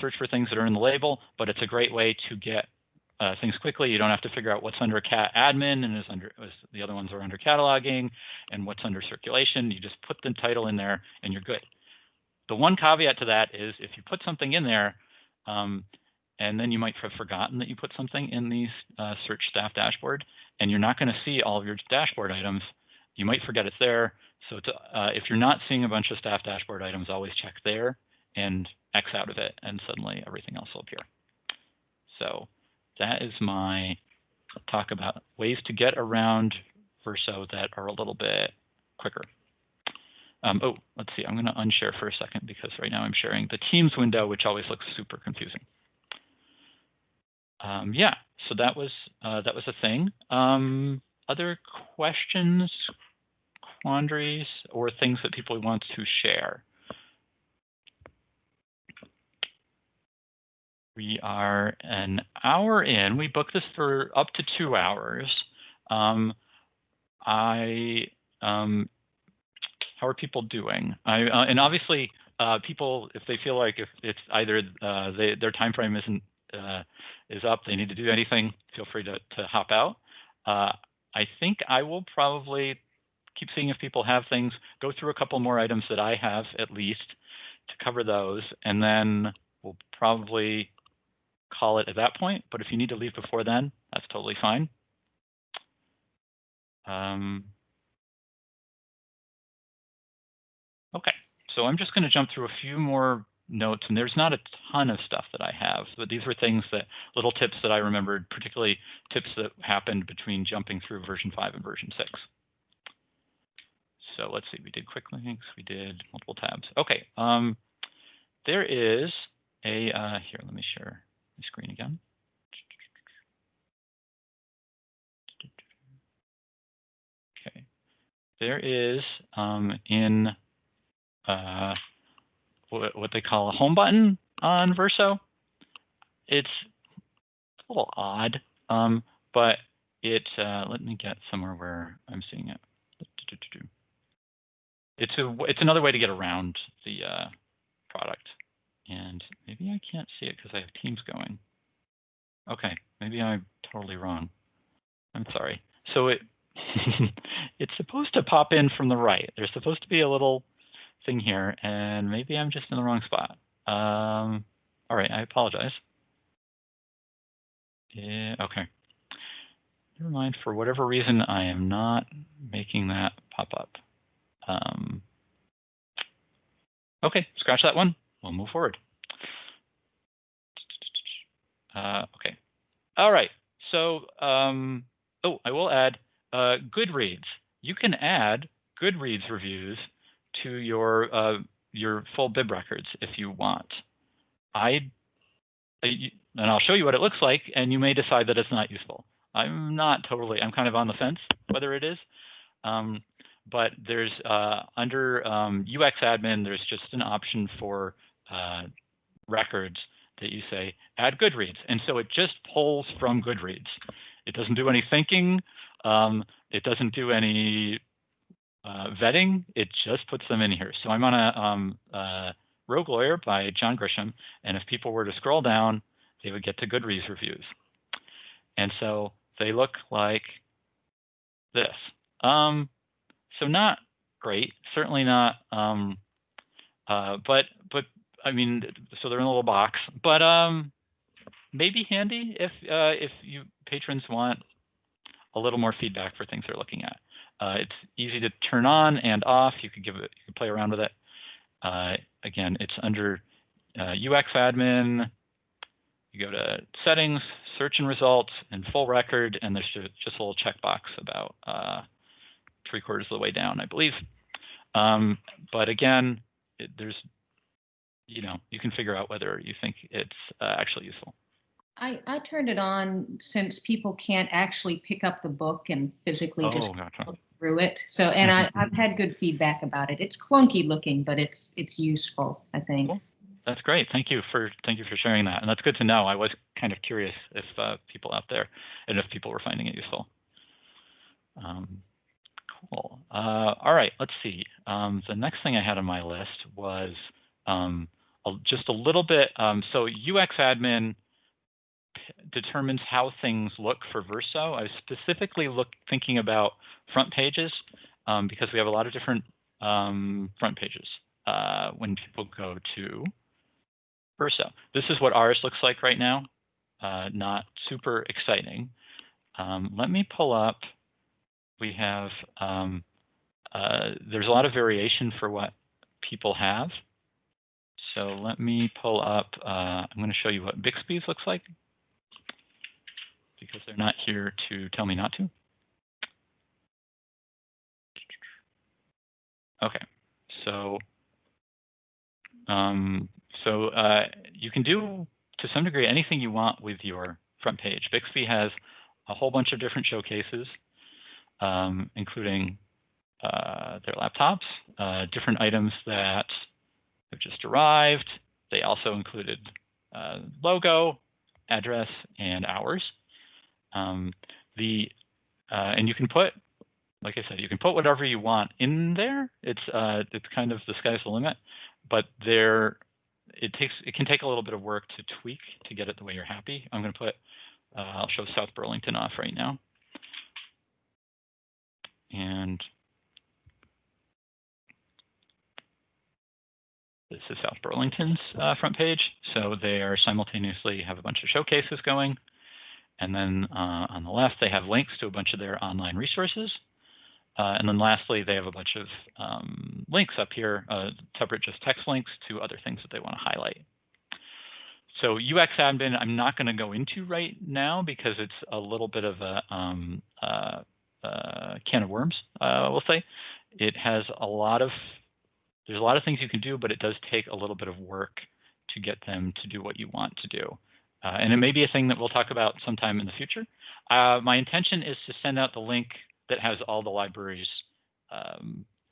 Speaker 1: search for things that are in the label, but it's a great way to get things quickly. You don't have to figure out what's under cat admin and the other ones are under cataloging and what's under circulation. You just put the title in there and you're good. The one caveat to that is if you put something in there, and then you might have forgotten that you put something in the search staff dashboard, and you're not going to see all of your dashboard items. You might forget it's there. So if you're not seeing a bunch of staff dashboard items, always check there and X out of it, and suddenly everything else will appear. So that is my talk about ways to get around Verso that are a little bit quicker. Oh, let's see. I'm going to unshare for a second because right now I'm sharing the Teams window, which always looks super confusing. Yeah, so that was a thing. Other questions, quandaries, or things that people want to share? We are an hour in. We booked this for up to 2 hours. How are people doing? And obviously, people, if they feel like if it's either their time frame is up, they need to do anything, feel free to hop out. I think I will probably keep seeing if people have things, go through a couple more items that I have at least to cover those, and then we'll probably call it at that point. But if you need to leave before then, that's totally fine. Okay, so I'm just going to jump through a few more notes, and there's not a ton of stuff that I have, but these were things that, little tips that I remembered, particularly tips that happened between jumping through version 5 and version 6. So let's see, we did quick links, we did multiple tabs. Okay, there is a, here, let me share my screen again. Okay, there is in what they call a home button on Verso. It's a little odd, but it, let me get somewhere where I'm seeing it. It's another way to get around the product. And maybe I can't see it because I have Teams going. Okay, maybe I'm totally wrong. I'm sorry. So It's supposed to pop in from the right. There's supposed to be a little thing here, and maybe I'm just in the wrong spot. All right, I apologize. Yeah, okay. Never mind, for whatever reason, I am not making that pop up. Okay, scratch that one. We'll move forward. Okay. All right. So, oh, I will add Goodreads. You can add Goodreads reviews to your full bib records if you want. And I'll show you what it looks like, and you may decide that it's not useful. I'm kind of on the fence whether it is. But there's under UX admin, there's just an option for records that you say add Goodreads, and so it just pulls from Goodreads. It doesn't do any thinking. It doesn't do any vetting. It just puts them in here. So I'm on a Rogue Lawyer by John Grisham, and if people were to scroll down, they would get to Goodreads reviews, and so they look like this. So not great, certainly not. But I mean, so they're in a little box, but maybe handy if you patrons want a little more feedback for things they're looking at. It's easy to turn on and off. You could play around with it. Again, it's under UX admin. You go to settings, search and results, and full record, and there's just a little checkbox about 3/4 of the way down, I believe. But again, there's, you can figure out whether you think it's actually useful.
Speaker 2: I turned it on since people can't actually pick up the book and physically just look through it. So, and I've had good feedback about it. It's clunky looking, but it's useful, I think.
Speaker 1: Cool. That's great. Thank you for sharing that, and that's good to know. I was kind of curious if people out there, and if people were finding it useful. Cool. All right. Let's see. The next thing I had on my list was just a little bit. So UX admin determines how things look for Verso. I was specifically thinking about front pages because we have a lot of different front pages when people go to Verso. This is what ours looks like right now. Not super exciting. Let me pull up. We have there's a lot of variation for what people have. So let me pull up. I'm going to show you what Bixby's looks like, because they're not here to tell me not to. Okay, so you can do, to some degree, anything you want with your front page. Bixby has a whole bunch of different showcases, including their laptops, different items that have just arrived. They also included logo, address, and hours. And you can put, like I said, you can put whatever you want in there. It's kind of the sky's the limit, but it can take a little bit of work to tweak to get it the way you're happy. I'm going to put I'll show South Burlington off right now, and this is South Burlington's front page. So they are simultaneously have a bunch of showcases going. And then on the left, they have links to a bunch of their online resources. And then lastly, they have a bunch of links up here, separate just text links to other things that they want to highlight. So UX admin, I'm not going to go into right now because it's a little bit of a can of worms, we'll say. It has there's a lot of things you can do, but it does take a little bit of work to get them to do what you want to do. And it may be a thing that we'll talk about sometime in the future. My intention is to send out the link that has all the library's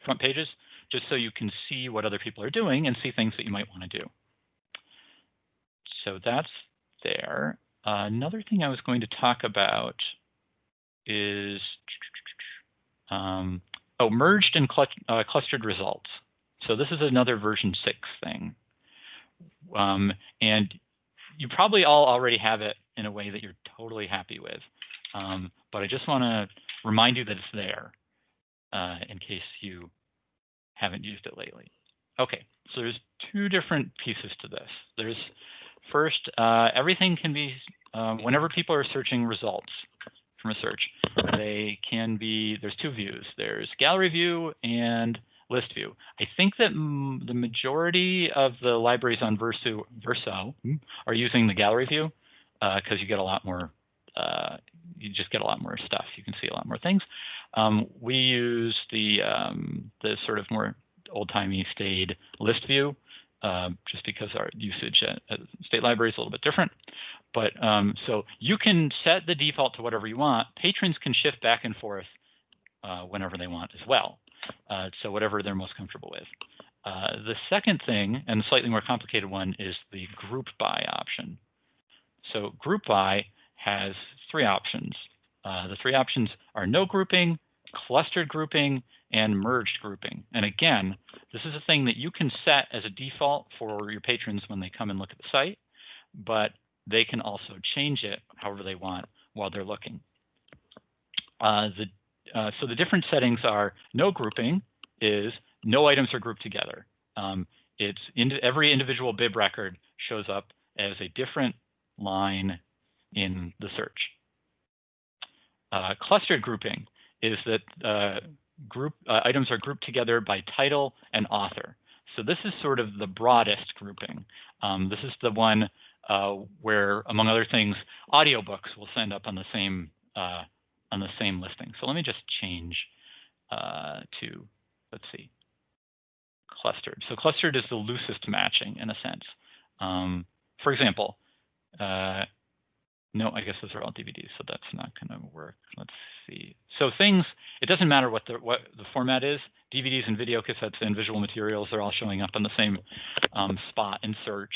Speaker 1: front pages, just so you can see what other people are doing and see things that you might want to do. So that's there. Another thing I was going to talk about is merged and clustered results. So this is another version 6 thing. And you probably all already have it in a way that you're totally happy with. But I just want to remind you that it's there in case you haven't used it lately. Okay, so there's two different pieces to this. There's first, everything can be, whenever people are searching results from a search, they can be, there's two views. There's gallery view and list view. I think that the majority of the libraries on Verso are using the gallery view because you get a lot more, you just get a lot more stuff. You can see a lot more things. We use the sort of more old-timey staid list view just because our usage at state library is a little bit different. But so you can set the default to whatever you want. Patrons can shift back and forth whenever they want as well. So whatever they're most comfortable with. The second thing, and the slightly more complicated one, is the group by option. So group by has three options. The three options are no grouping, clustered grouping, and merged grouping. And again, this is a thing that you can set as a default for your patrons when they come and look at the site, but they can also change it however they want while they're looking. So the different settings are no grouping is no items are grouped together. Every individual bib record shows up as a different line in the search. Clustered grouping is that items are grouped together by title and author. So this is sort of the broadest grouping. This is the one where, among other things, audiobooks will end up on the same listing. So let me just change to, let's see, clustered. So clustered is the loosest matching in a sense. For example, no, I guess those are all DVDs, so that's not going to work. Let's see. So things, it doesn't matter what the format is. DVDs and video cassettes and visual materials are all showing up on the same spot in search.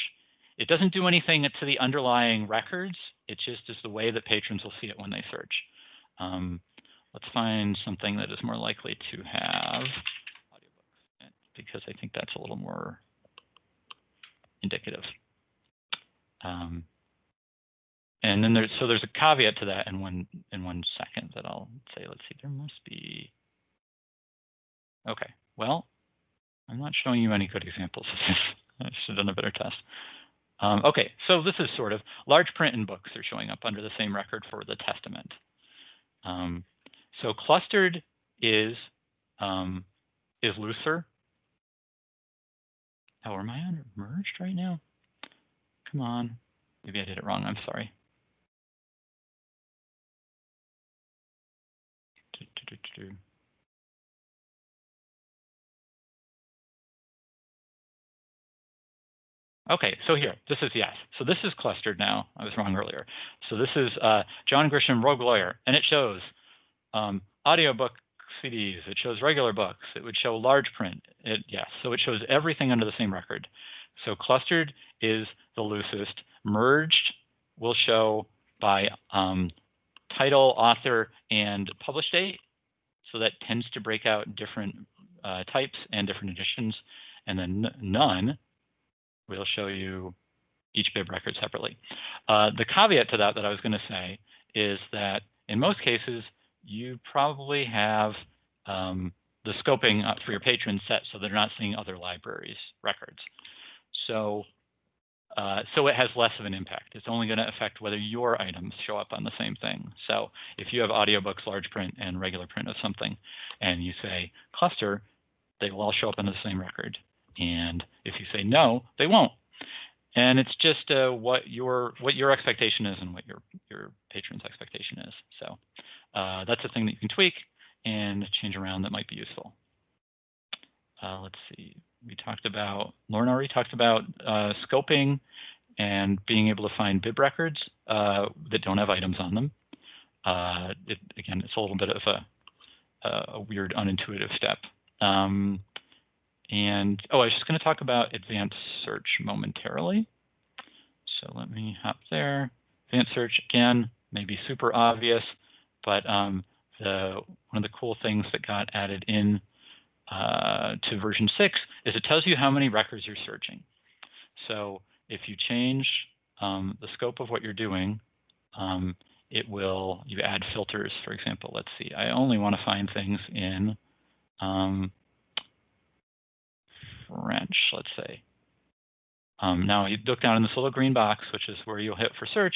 Speaker 1: It doesn't do anything to the underlying records. It just is the way that patrons will see it when they search. Let's find something that is more likely to have audiobooks, because I think that's a little more indicative. And then there's a caveat to that in one second that I'll say. Let's see, there must be. Okay, well, I'm not showing you any good examples of this. I should have done a better test. Okay, so this is sort of large print and books are showing up under the same record for the Testament. So clustered is looser. Oh, am I on merged right now? Come on, maybe I did it wrong. I'm sorry. Okay, so here, this is yes. So this is clustered now. I was wrong earlier. So this is John Grisham, Rogue Lawyer, and it shows audiobook CDs. It shows regular books. It would show large print. Yes, so it shows everything under the same record. So clustered is the loosest. Merged will show by title, author, and publish date. So that tends to break out different types and different editions. And then none will show you each bib record separately. The caveat to that I was going to say is that in most cases, you probably have the scoping for your patrons set so they're not seeing other libraries' records. So it has less of an impact. It's only going to affect whether your items show up on the same thing. So if you have audiobooks, large print, and regular print of something, and you say cluster, they will all show up on the same record. And if you say no, they won't. And it's just what your expectation is and what your patron's expectation is. So that's a thing that you can tweak and change around that might be useful. Let's see. Lauren already talked about scoping and being able to find bib records that don't have items on them. Again, it's a little bit of a weird, unintuitive step. And I was just going to talk about advanced search momentarily. So let me hop there. Advanced search, again, maybe super obvious, but one of the cool things that got added in to version 6 is it tells you how many records you're searching. So if you change the scope of what you're doing, you add filters, for example. Let's see, I only want to find things in French, let's say. Now you look down in this little green box, which is where you'll hit for search.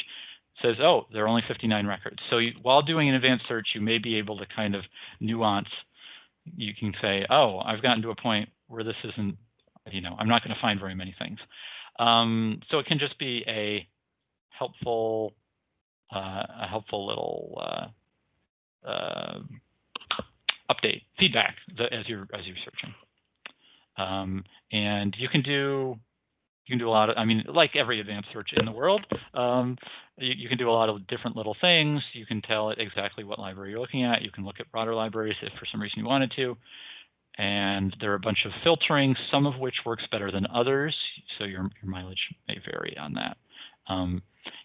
Speaker 1: It says, oh, there are only 59 records. So while doing an advanced search, you may be able to kind of nuance. You can say, oh, I've gotten to a point where this isn't, I'm not going to find very many things. So it can just be a helpful little update, feedback as you're searching. And you can do a lot of, like every advanced search in the world, you can do a lot of different little things. You can tell it exactly what library you're looking at. You can look at broader libraries if for some reason you wanted to. And there are a bunch of filtering, some of which works better than others. So your mileage may vary on that.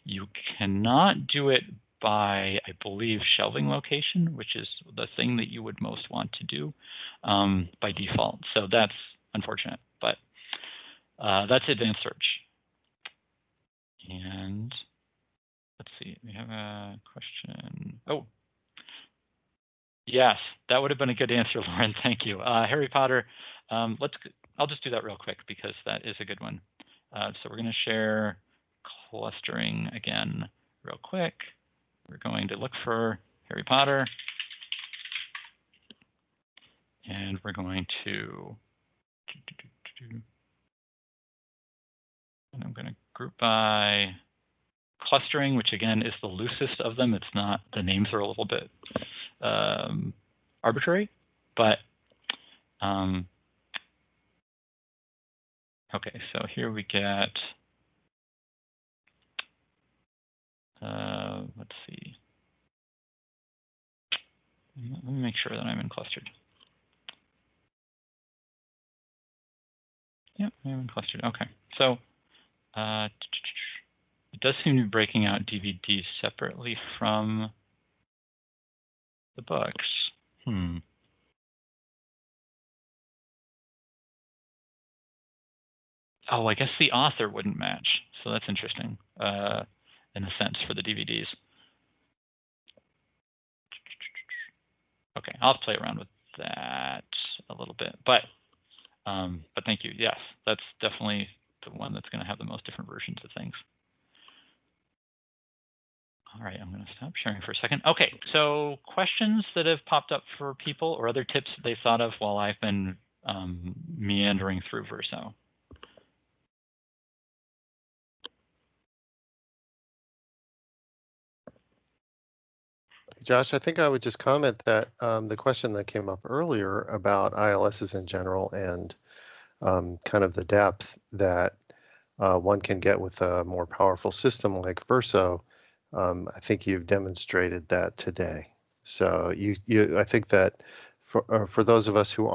Speaker 1: You cannot do it by, I believe, shelving location, which is the thing that you would most want to do by default. So that's unfortunate, but that's advanced search. And let's see, we have a question. Oh, yes, that would have been a good answer, Lauren. Thank you. Harry Potter. I'll just do that real quick because that is a good one. So we're going to share clustering again real quick. We're going to look for Harry Potter. And we're going to, and I'm going to group by clustering, which again is the loosest of them. It's not, the names are a little bit arbitrary, but okay, so here we get, let's see. Let me make sure that I'm in clustered. Yep, I'm in clustered. Okay, so it does seem to be breaking out DVDs separately from the books. Oh, I guess the author wouldn't match. So that's interesting, in a sense, for the DVDs. Okay, I'll play around with that a little bit, but thank you. Yes, that's definitely the one that's going to have the most different versions of things. All right, I'm going to stop sharing for a second. Okay, so questions that have popped up for people or other tips that they thought of while I've been meandering through Verso.
Speaker 5: Josh, I think I would just comment that the question that came up earlier about ILSs in general and kind of the depth that one can get with a more powerful system like Verso, I think you've demonstrated that today. So I think that for those of us who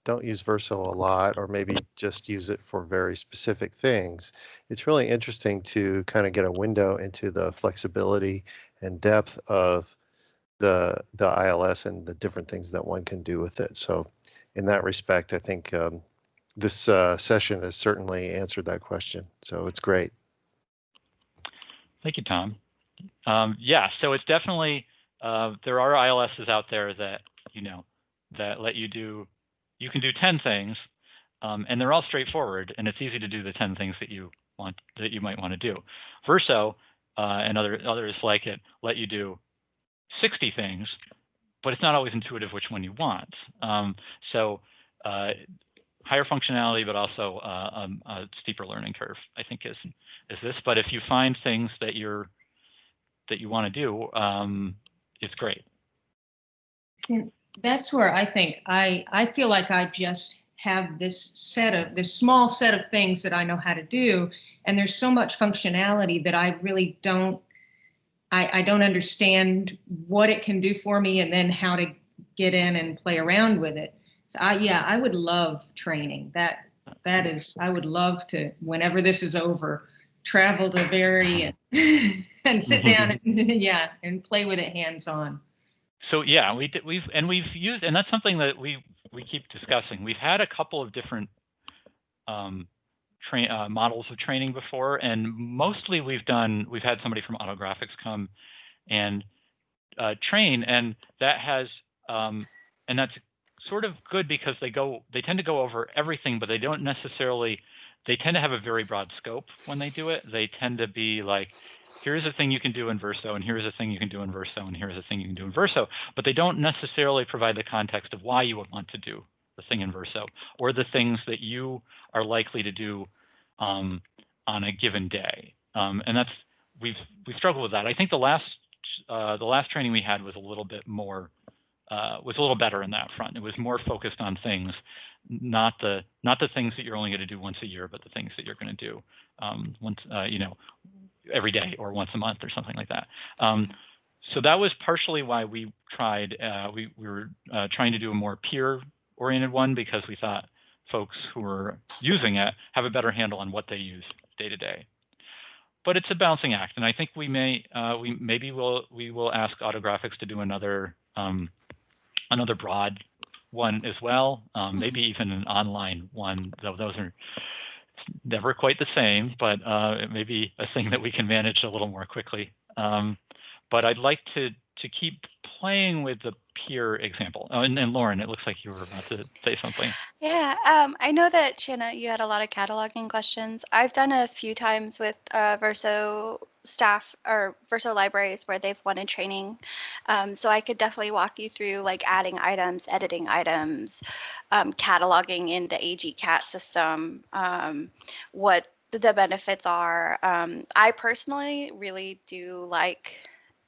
Speaker 5: don't use Verso a lot, or maybe just use it for very specific things, it's really interesting to kind of get a window into the flexibility and depth of the ILS and the different things that one can do with it. So in that respect, I think this session has certainly answered that question. So it's great.
Speaker 1: Thank you, Tom. Yeah, so it's definitely, there are ILSs out there that, that let you can do 10 things, and they're all straightforward, and it's easy to do the 10 things that you might want to do. Verso and others like it let you do 60 things, but it's not always intuitive which one you want. So higher functionality, but also a steeper learning curve, I think is this. But if you find things that you want to do, it's great.
Speaker 2: That's where I think I feel like I just have this small set of things that I know how to do, and there's so much functionality that I really don't. I don't understand what it can do for me and then how to get in and play around with it. So I would love training. That is, I would love to, whenever this is over, travel to Barry and sit down and play with it hands-on.
Speaker 1: So yeah, we've used, and that's something that we keep discussing. We've had a couple of different models of training before, and mostly we've had somebody from AutoGraphics come and train, and that has and that's sort of good because they tend to go over everything, but they don't necessarily. They tend to have a very broad scope when they do it. They tend to be like, here's a thing you can do in Verso, and here's a thing you can do in Verso, and here's a thing you can do in Verso. But they don't necessarily provide the context of why you would want to do the thing in Verso, or the things that you are likely to do on a given day. And that's we've struggled with that. I think the last training we had was a little bit more was a little better in that front. It was more focused on things, not the things that you're only going to do once a year, but the things that you're going to do once every day or once a month or something like that. So that was partially why we tried. We were trying to do a more peer-oriented one because we thought folks who were using it have a better handle on what they use day to day. But it's a balancing act, and I think we will ask AutoGraphics to do another broad one as well, maybe even an online one, though those are never quite the same, but it may be a thing that we can manage a little more quickly. But I'd like to keep playing with the peer example. Oh, and Lauren, it looks like you were about to say something.
Speaker 3: Yeah, I know that, Shanna, you had a lot of cataloging questions. I've done a few times with Verso staff or Verso libraries where they've wanted training. So I could definitely walk you through like adding items, editing items, cataloging in the AGCAT system, what the benefits are. I personally really do like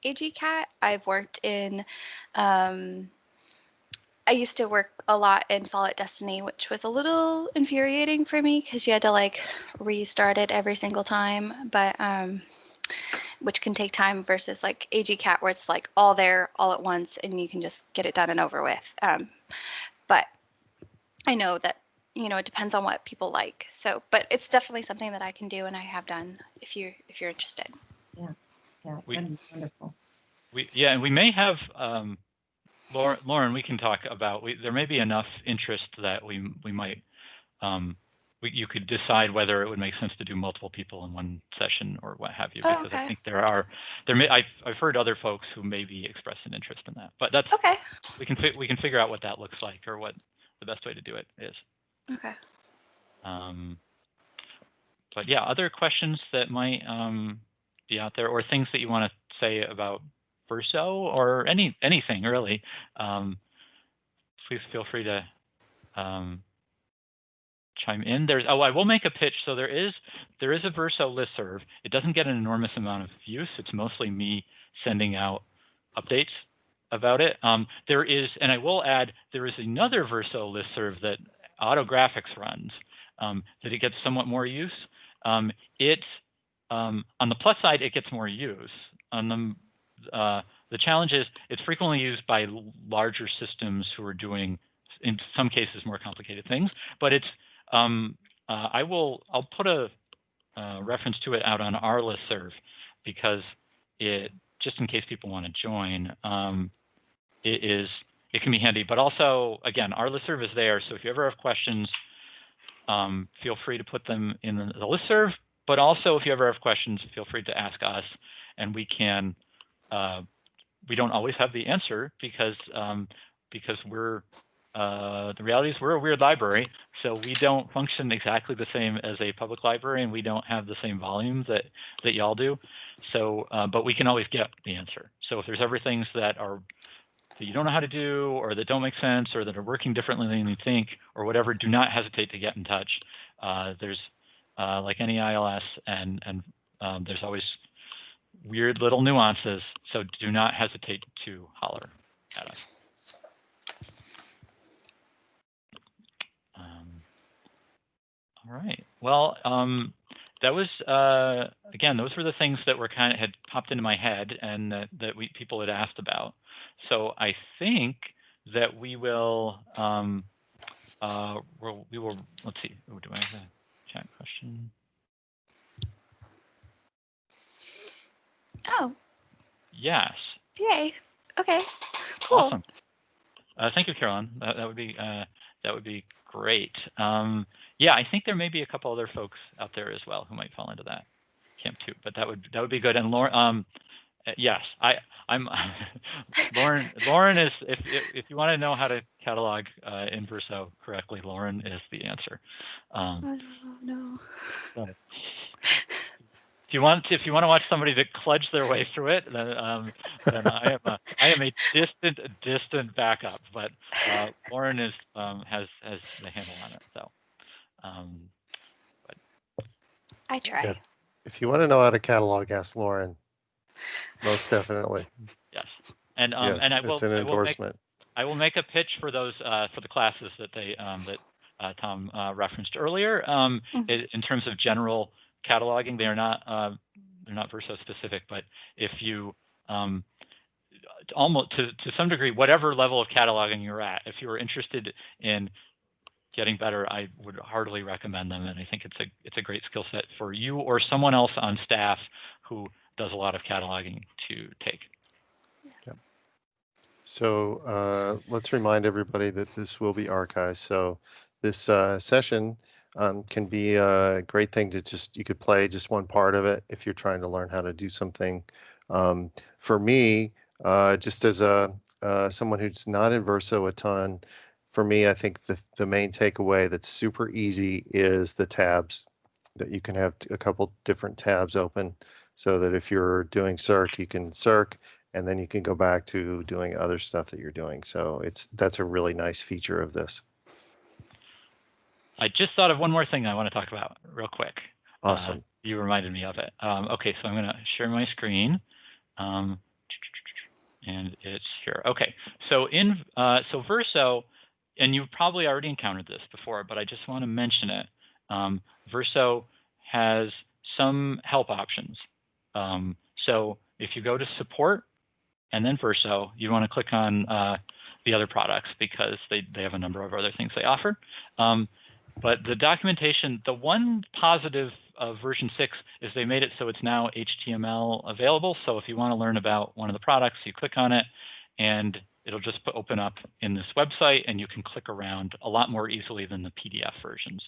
Speaker 3: AGCAT. I've worked in I used to work a lot in Fallout Destiny, which was a little infuriating for me because you had to like restart it every single time, but which can take time versus like AGCAT where it's like all there all at once and you can just get it done and over with. But I know that, you know, it depends on what people like. So, but it's definitely something that I can do and I have done if you're interested.
Speaker 2: Yeah, that'd be wonderful.
Speaker 1: And we may have Lauren, we can talk about. There may be enough interest that we might. You could decide whether it would make sense to do multiple people in one session or what have you, because I think I've heard other folks who maybe express an interest in that. But that's
Speaker 3: okay.
Speaker 1: We can figure out what that looks like or what the best way to do it is.
Speaker 3: Okay.
Speaker 1: But yeah, other questions that might be out there, or things that you want to say about Verso or anything really, please feel free to chime in. I will make a pitch. So there is a Verso listserv. It doesn't get an enormous amount of use. It's mostly me sending out updates about it. There is, and I will add, there is another Verso listserv that AutoGraphics runs that it gets somewhat more use. On the plus side, it gets more use. On the challenge is it's frequently used by larger systems who are doing, in some cases, more complicated things. But it's I'll put a reference to it out on our listserv because it, just in case people want to join, it can be handy. But also, again, our listserv is there, so if you ever have questions, feel free to put them in the listserv. But also, if you ever have questions, feel free to ask us, and we can. We don't always have the answer because we're the reality is we're a weird library, so we don't function exactly the same as a public library, and we don't have the same volumes that y'all do. So, but we can always get the answer. So if there's ever things that you don't know how to do, or that don't make sense, or that are working differently than you think, or whatever, do not hesitate to get in touch. There's like any ILS, and there's always weird little nuances, so do not hesitate to holler at us. All right. Well, that was again, those were the things that were had popped into my head, and that people had asked about. So I think that we will let's see. Oh, do I have a chat question?
Speaker 3: Oh.
Speaker 1: Yes.
Speaker 3: Yay. Okay. Cool.
Speaker 1: Awesome. Thank you, Carolyn. That would be great. Yeah, I think there may be a couple other folks out there as well who might fall into that camp too. But that would be good. And Lauren, Yes, I'm Lauren is, if you want to know how to catalog in Verso correctly, Lauren is the answer.
Speaker 3: Oh no.
Speaker 1: If you want to watch somebody that kludge their way through it, then I am a distant backup. But Lauren is has the handle on it. So, but
Speaker 3: I try.
Speaker 5: Yeah. If you want to know how to catalog, ask Lauren. Most definitely.
Speaker 1: Yes, and
Speaker 5: Yes,
Speaker 1: and
Speaker 5: it's an endorsement.
Speaker 1: I will make a pitch for those for the classes that Tom referenced earlier. In terms of general cataloging, they're not Verso specific, but if you almost to some degree, whatever level of cataloging you're at, if you're interested in getting better, I would heartily recommend them, and I think it's a great skill set for you or someone else on staff who does a lot of cataloging to take.
Speaker 5: Yep. So let's remind everybody that this will be archived. So this session can be a great thing to you could play just one part of it if you're trying to learn how to do something. For me, just as someone who's not in Verso a ton, for me, I think the main takeaway that's super easy is the tabs, that you can have a couple different tabs open so that if you're doing circ, you can circ, and then you can go back to doing other stuff that you're doing. So that's a really nice feature of this.
Speaker 1: I just thought of one more thing I want to talk about real quick.
Speaker 5: Awesome.
Speaker 1: You reminded me of it. Okay, so I'm going to share my screen. And it's here. Okay, so so Verso, and you've probably already encountered this before, but I just want to mention it. Verso has some help options. So if you go to support and then Verso, you want to click on the other products because they have a number of other things they offer. But the documentation, the one positive of version 6 is they made it so it's now HTML available. So if you want to learn about one of the products, you click on it and it'll just open up in this website and you can click around a lot more easily than the PDF versions.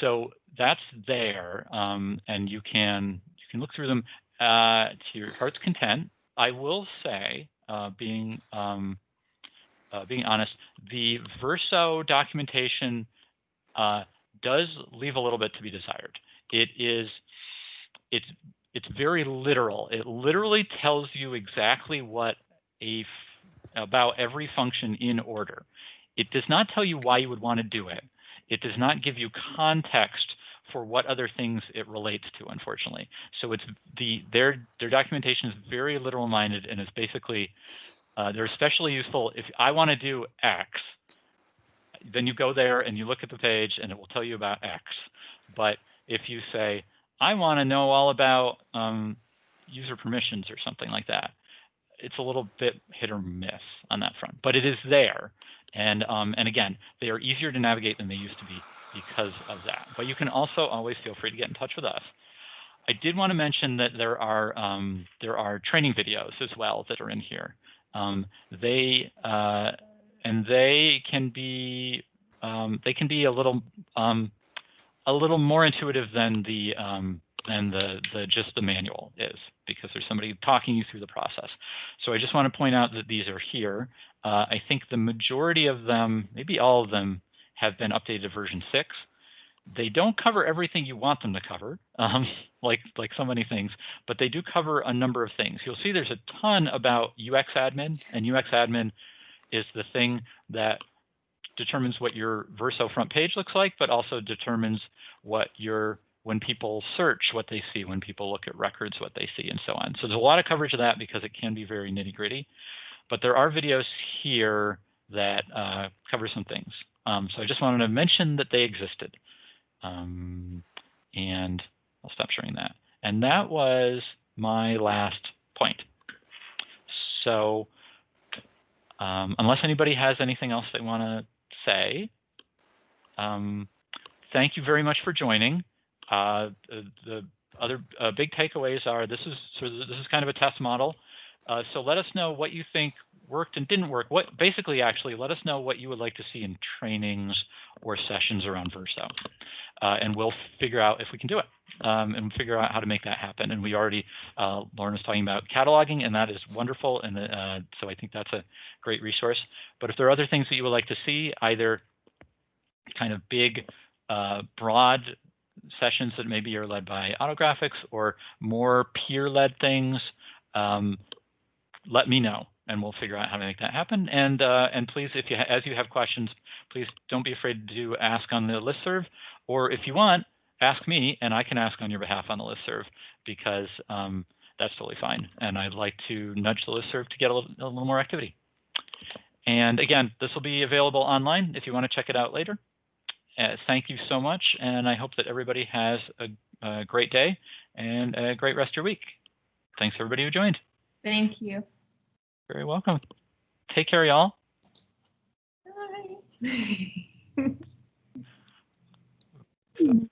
Speaker 1: So that's there, and you can look through them to your heart's content. I will say, being honest, the Verso documentation does leave a little bit to be desired. It's very literal. It literally tells you exactly what about every function in order. It does not tell you why you would want to do it. It does not give you context for what other things it relates to, unfortunately. So it's their documentation is very literal minded, and it's basically they're especially useful if I want to do X. Then you go there and you look at the page and it will tell you about X. But if you say, I want to know all about user permissions or something like that, it's a little bit hit or miss on that front. But it is there. And again, they are easier to navigate than they used to be because of that. But you can also always feel free to get in touch with us. I did want to mention that there are training videos as well that are in here. They can be a little more intuitive than just the manual is, because there's somebody talking you through the process. So I just want to point out that these are here. I think the majority of them, maybe all of them, have been updated to version 6. They don't cover everything you want them to cover, like so many things, but they do cover a number of things. You'll see there's a ton about UX admin, and UX admin is the thing that determines what your Verso front page looks like, but also determines what when people search, what they see, when people look at records, what they see, and so on. So there's a lot of coverage of that because it can be very nitty gritty. But there are videos here that cover some things. So I just wanted to mention that they existed. And I'll stop sharing that. And that was my last point. So unless anybody has anything else they want to say, thank you very much for joining. The other big takeaways are this is kind of a test model. So let us know what you think worked and didn't work. What basically, actually, let us know what you would like to see in trainings or sessions around Verso, and we'll figure out if we can do it, and figure out how to make that happen. And we already, Lauren was talking about cataloging, and that is wonderful. And so I think that's a great resource. But if there are other things that you would like to see, either kind of big, broad sessions that maybe are led by AutoGraphics or more peer-led things, let me know, and we'll figure out how to make that happen. And please, if you as you have questions, please don't be afraid to ask on the listserv, or if you want, ask me, and I can ask on your behalf on the listserv, because that's totally fine. And I'd like to nudge the listserv to get a little more activity. And again, this will be available online if you want to check it out later. Thank you so much, and I hope that everybody has a great day and a great rest of your week. Thanks everybody who joined.
Speaker 2: Thank you.
Speaker 1: Very welcome. Take care, y'all.
Speaker 2: Bye.